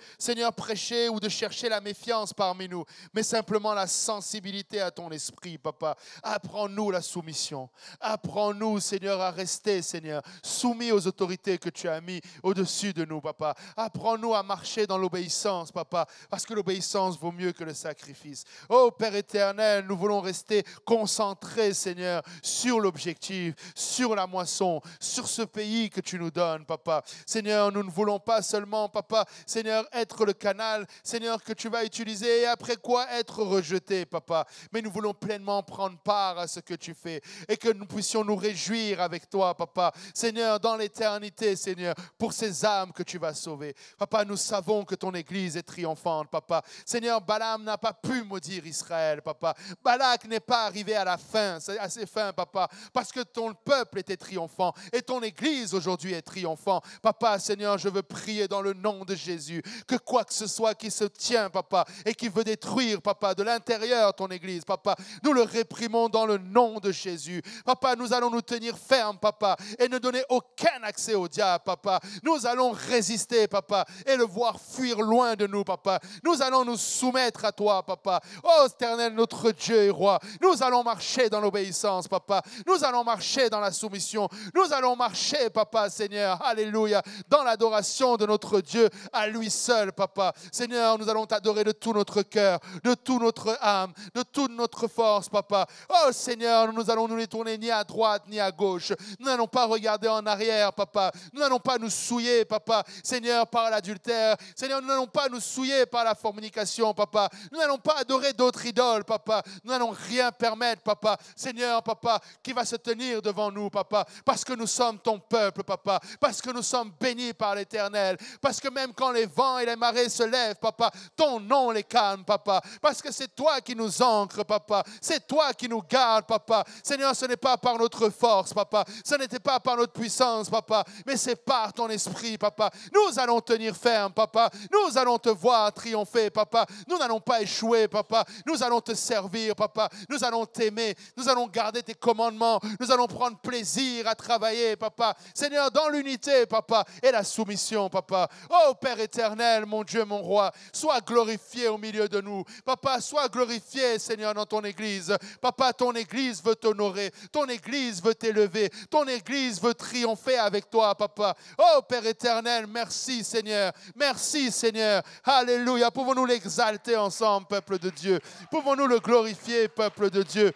prêcher ou de chercher la méfiance parmi nous, mais simplement la sensibilité à ton esprit, papa. Apprends-nous la soumission. Apprends-nous, Seigneur, à rester, Seigneur, soumis aux autorités que tu as mis au-dessus de nous, papa. Apprends-nous à marcher dans l'obéissance, papa, parce que l'obéissance vaut mieux que le sacrifice. Oh, Père éternel, nous voulons rester concentrés, Seigneur, sur l'objectif, sur la moisson, sur ce pays que tu nous donnes, papa. Seigneur, nous ne voulons pas seulement, papa, Seigneur, être le canal, Seigneur, que tu vas utiliser et après quoi être rejeté, papa. Mais nous voulons pleinement prendre part à ce que tu fais et que nous puissions nous réjouir avec toi, papa. Seigneur, dans l'éternité, Seigneur, pour ces âmes que tu vas sauver. Papa, nous savons que ton Église est triomphante, papa. Seigneur, Balaam n'a pas pu maudire Israël, papa. Balak n'est pas arrivé à la fin, à ses fins, papa, parce que ton peuple était triomphant et ton Église aujourd'hui est triomphant. Papa, Seigneur, je veux prier dans le nom de Jésus, que quoi que ce soit qui se tient, papa, et qui veut détruire, papa, de l'intérieur ton Église, papa, nous le réprimons dans le nom de Jésus. Papa, nous allons nous tenir fermes, papa, et ne donner aucun accès au diable, papa. Nous allons résister, papa, et le voir fuir loin de nous, papa. Nous allons nous soumettre à toi, papa. Oh, éternel, notre Dieu et roi, nous allons marcher dans l'obéissance, papa. Nous allons marcher dans la soumission. Nous allons marcher, papa, Seigneur, alléluia, dans l'adoration de notre Dieu, à lui seul, papa. Seigneur, nous allons t'adorer de tout notre cœur, de toute notre âme, de toute notre force, papa. Oh Seigneur, nous allons nous détourner ni à droite ni à gauche. Nous n'allons pas regarder en arrière, papa. Nous n'allons pas nous souiller, papa. Seigneur, par l'adultère. Seigneur, nous n'allons pas nous souiller par la fornication, papa. Nous n'allons pas adorer d'autres idoles, papa. Nous n'allons rien permettre, papa. Seigneur, papa, qui va se tenir devant nous, papa. Parce que nous sommes ton peuple, papa. Parce que nous sommes bénis par l'Éternel. Parce que même quand les vents et les marées se lèvent, papa, ton nom les calme, papa. Parce que c'est toi qui nous ancres, papa. C'est toi qui nous gardes, papa. Seigneur, ce n'est pas par notre force, papa. Ce n'était pas par notre puissance, papa. Mais c'est par ton esprit, papa. Nous allons tenir ferme, papa. Nous allons te voir triompher, papa. Nous n'allons pas échouer, papa. Nous allons te servir, papa. Nous allons t'aimer. Nous allons garder tes commandements. Nous allons prendre plaisir à travailler, papa. Seigneur, dans l'unité, papa, et la soumission, papa. Oh, Père éternel, mon Dieu, mon roi, sois glorifié au milieu de nous. Papa, sois glorifié, Seigneur, dans ton Église. Papa, ton Église veut t'honorer. Ton Église veut t'élever. Ton Église veut triompher avec toi, papa. Oh, Père éternel, merci, Seigneur. Merci, Seigneur. Alléluia. Pouvons-nous l'exalter ensemble, peuple de Dieu? Pouvons-nous le glorifier, peuple de Dieu?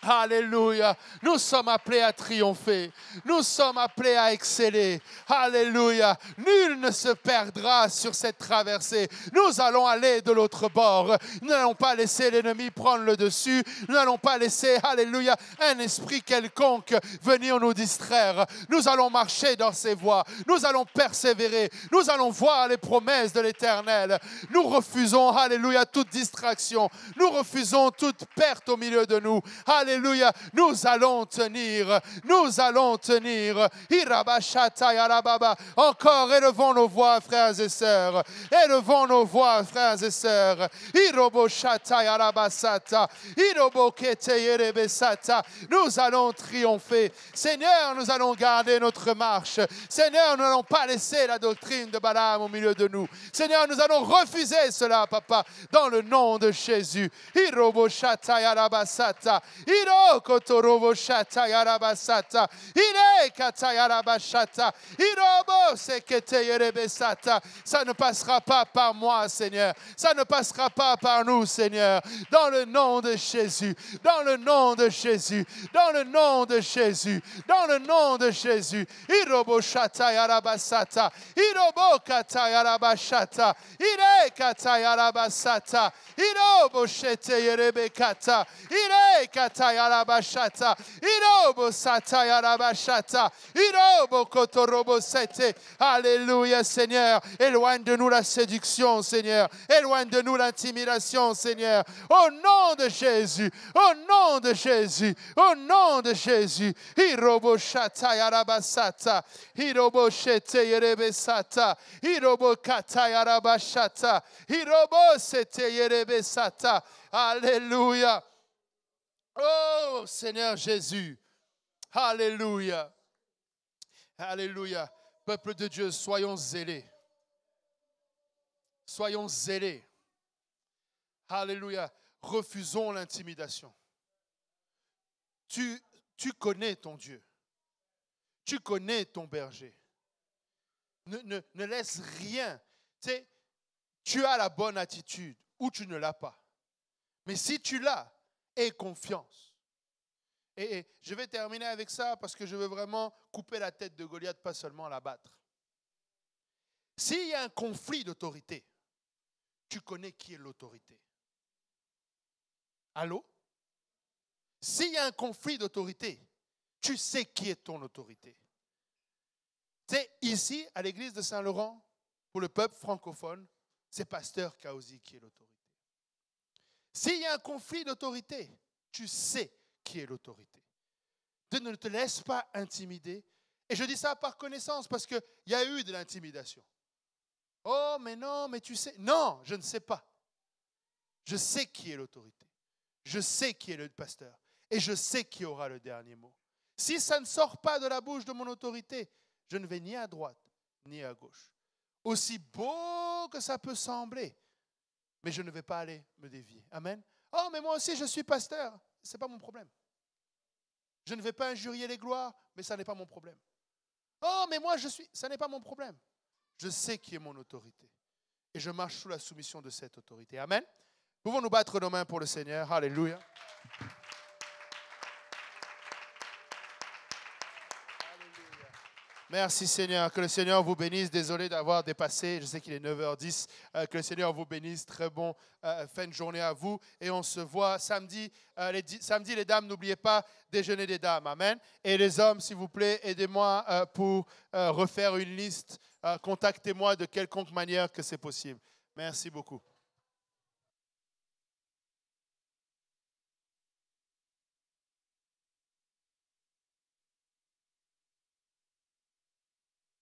Alléluia. Nous sommes appelés à triompher. Nous sommes appelés à exceller. Alléluia. Nul ne se perdra sur cette traversée. Nous allons aller de l'autre bord. Nous n'allons pas laisser l'ennemi prendre le dessus. Nous n'allons pas laisser, alléluia, un esprit quelconque venir nous distraire. Nous allons marcher dans ses voies. Nous allons persévérer. Nous allons voir les promesses de l'Éternel. Nous refusons, alléluia, toute distraction. Nous refusons toute perte au milieu de nous. Alléluia. Alléluia. Nous allons tenir. Nous allons tenir. Encore élevons nos voix, frères et sœurs. Élevons nos voix, frères et sœurs. Nous allons triompher. Seigneur, nous allons garder notre marche. Seigneur, nous n'allons pas laisser la doctrine de Balaam au milieu de nous. Seigneur, nous allons refuser cela, Papa, dans le nom de Jésus. Ça ne passera pas par moi, Seigneur. Ça ne passera pas par nous, Seigneur. Dans le nom de Jésus. Dans le nom de Jésus. Dans le nom de Jésus. Dans le nom de Jésus. Irobo shatayarabasata. Irobo katayarabashata. Ire katayarabasata. Irobo sheteyerebekata. Ire katayarabashata. Irobo satayarabashata. Irobo kotorobo sete. Alléluia, Seigneur. Éloigne de nous la séduction, Seigneur. Éloigne de nous l'intimidation, Seigneur. Au nom de Jésus. Au nom de Jésus. Au nom de Jésus. Hirobo shatayarabasata. Hirobo sheteyerebesata. Hirobo katayarabashata. Hirobo seteyerebesata. Alléluia. Oh, Seigneur Jésus. Alléluia. Alléluia. Peuple de Dieu, soyons zélés. Soyons zélés. Alléluia. Refusons l'intimidation. Tu connais ton Dieu. Tu connais ton berger. Ne laisse rien. Tu sais, tu as la bonne attitude ou tu ne l'as pas. Mais si tu l'as, aie confiance. Et je vais terminer avec ça parce que je veux vraiment couper la tête de Goliath, pas seulement la battre. S'il y a un conflit d'autorité, tu connais qui est l'autorité. Allô? S'il y a un conflit d'autorité, tu sais qui est ton autorité. C'est ici, à l'église de Saint-Laurent, pour le peuple francophone, c'est Pasteur Kaosi qui est l'autorité. S'il y a un conflit d'autorité, tu sais qui est l'autorité. Ne te laisse pas intimider. Et je dis ça par connaissance parce qu'il y a eu de l'intimidation. Oh, mais non, mais tu sais. Non, je ne sais pas. Je sais qui est l'autorité. Je sais qui est le pasteur. Et je sais qui aura le dernier mot. Si ça ne sort pas de la bouche de mon autorité, je ne vais ni à droite, ni à gauche. Aussi beau que ça peut sembler, mais je ne vais pas aller me dévier. Amen. Oh, mais moi aussi, je suis pasteur. Ce n'est pas mon problème. Je ne vais pas injurier les gloires, mais ça n'est pas mon problème. Oh, mais moi, ça n'est pas mon problème. Je sais qui est mon autorité. Et je marche sous la soumission de cette autorité. Amen. Pouvons-nous battre nos mains pour le Seigneur. Alléluia. Merci Seigneur, que le Seigneur vous bénisse. Désolé d'avoir dépassé, je sais qu'il est 9h10. Que le Seigneur vous bénisse. Très bon fin de journée à vous. Et on se voit samedi. Samedi, les dames, n'oubliez pas, déjeuner des dames. Amen. Et les hommes, s'il vous plaît, aidez-moi pour refaire une liste. Contactez-moi de quelconque manière que c'est possible. Merci beaucoup.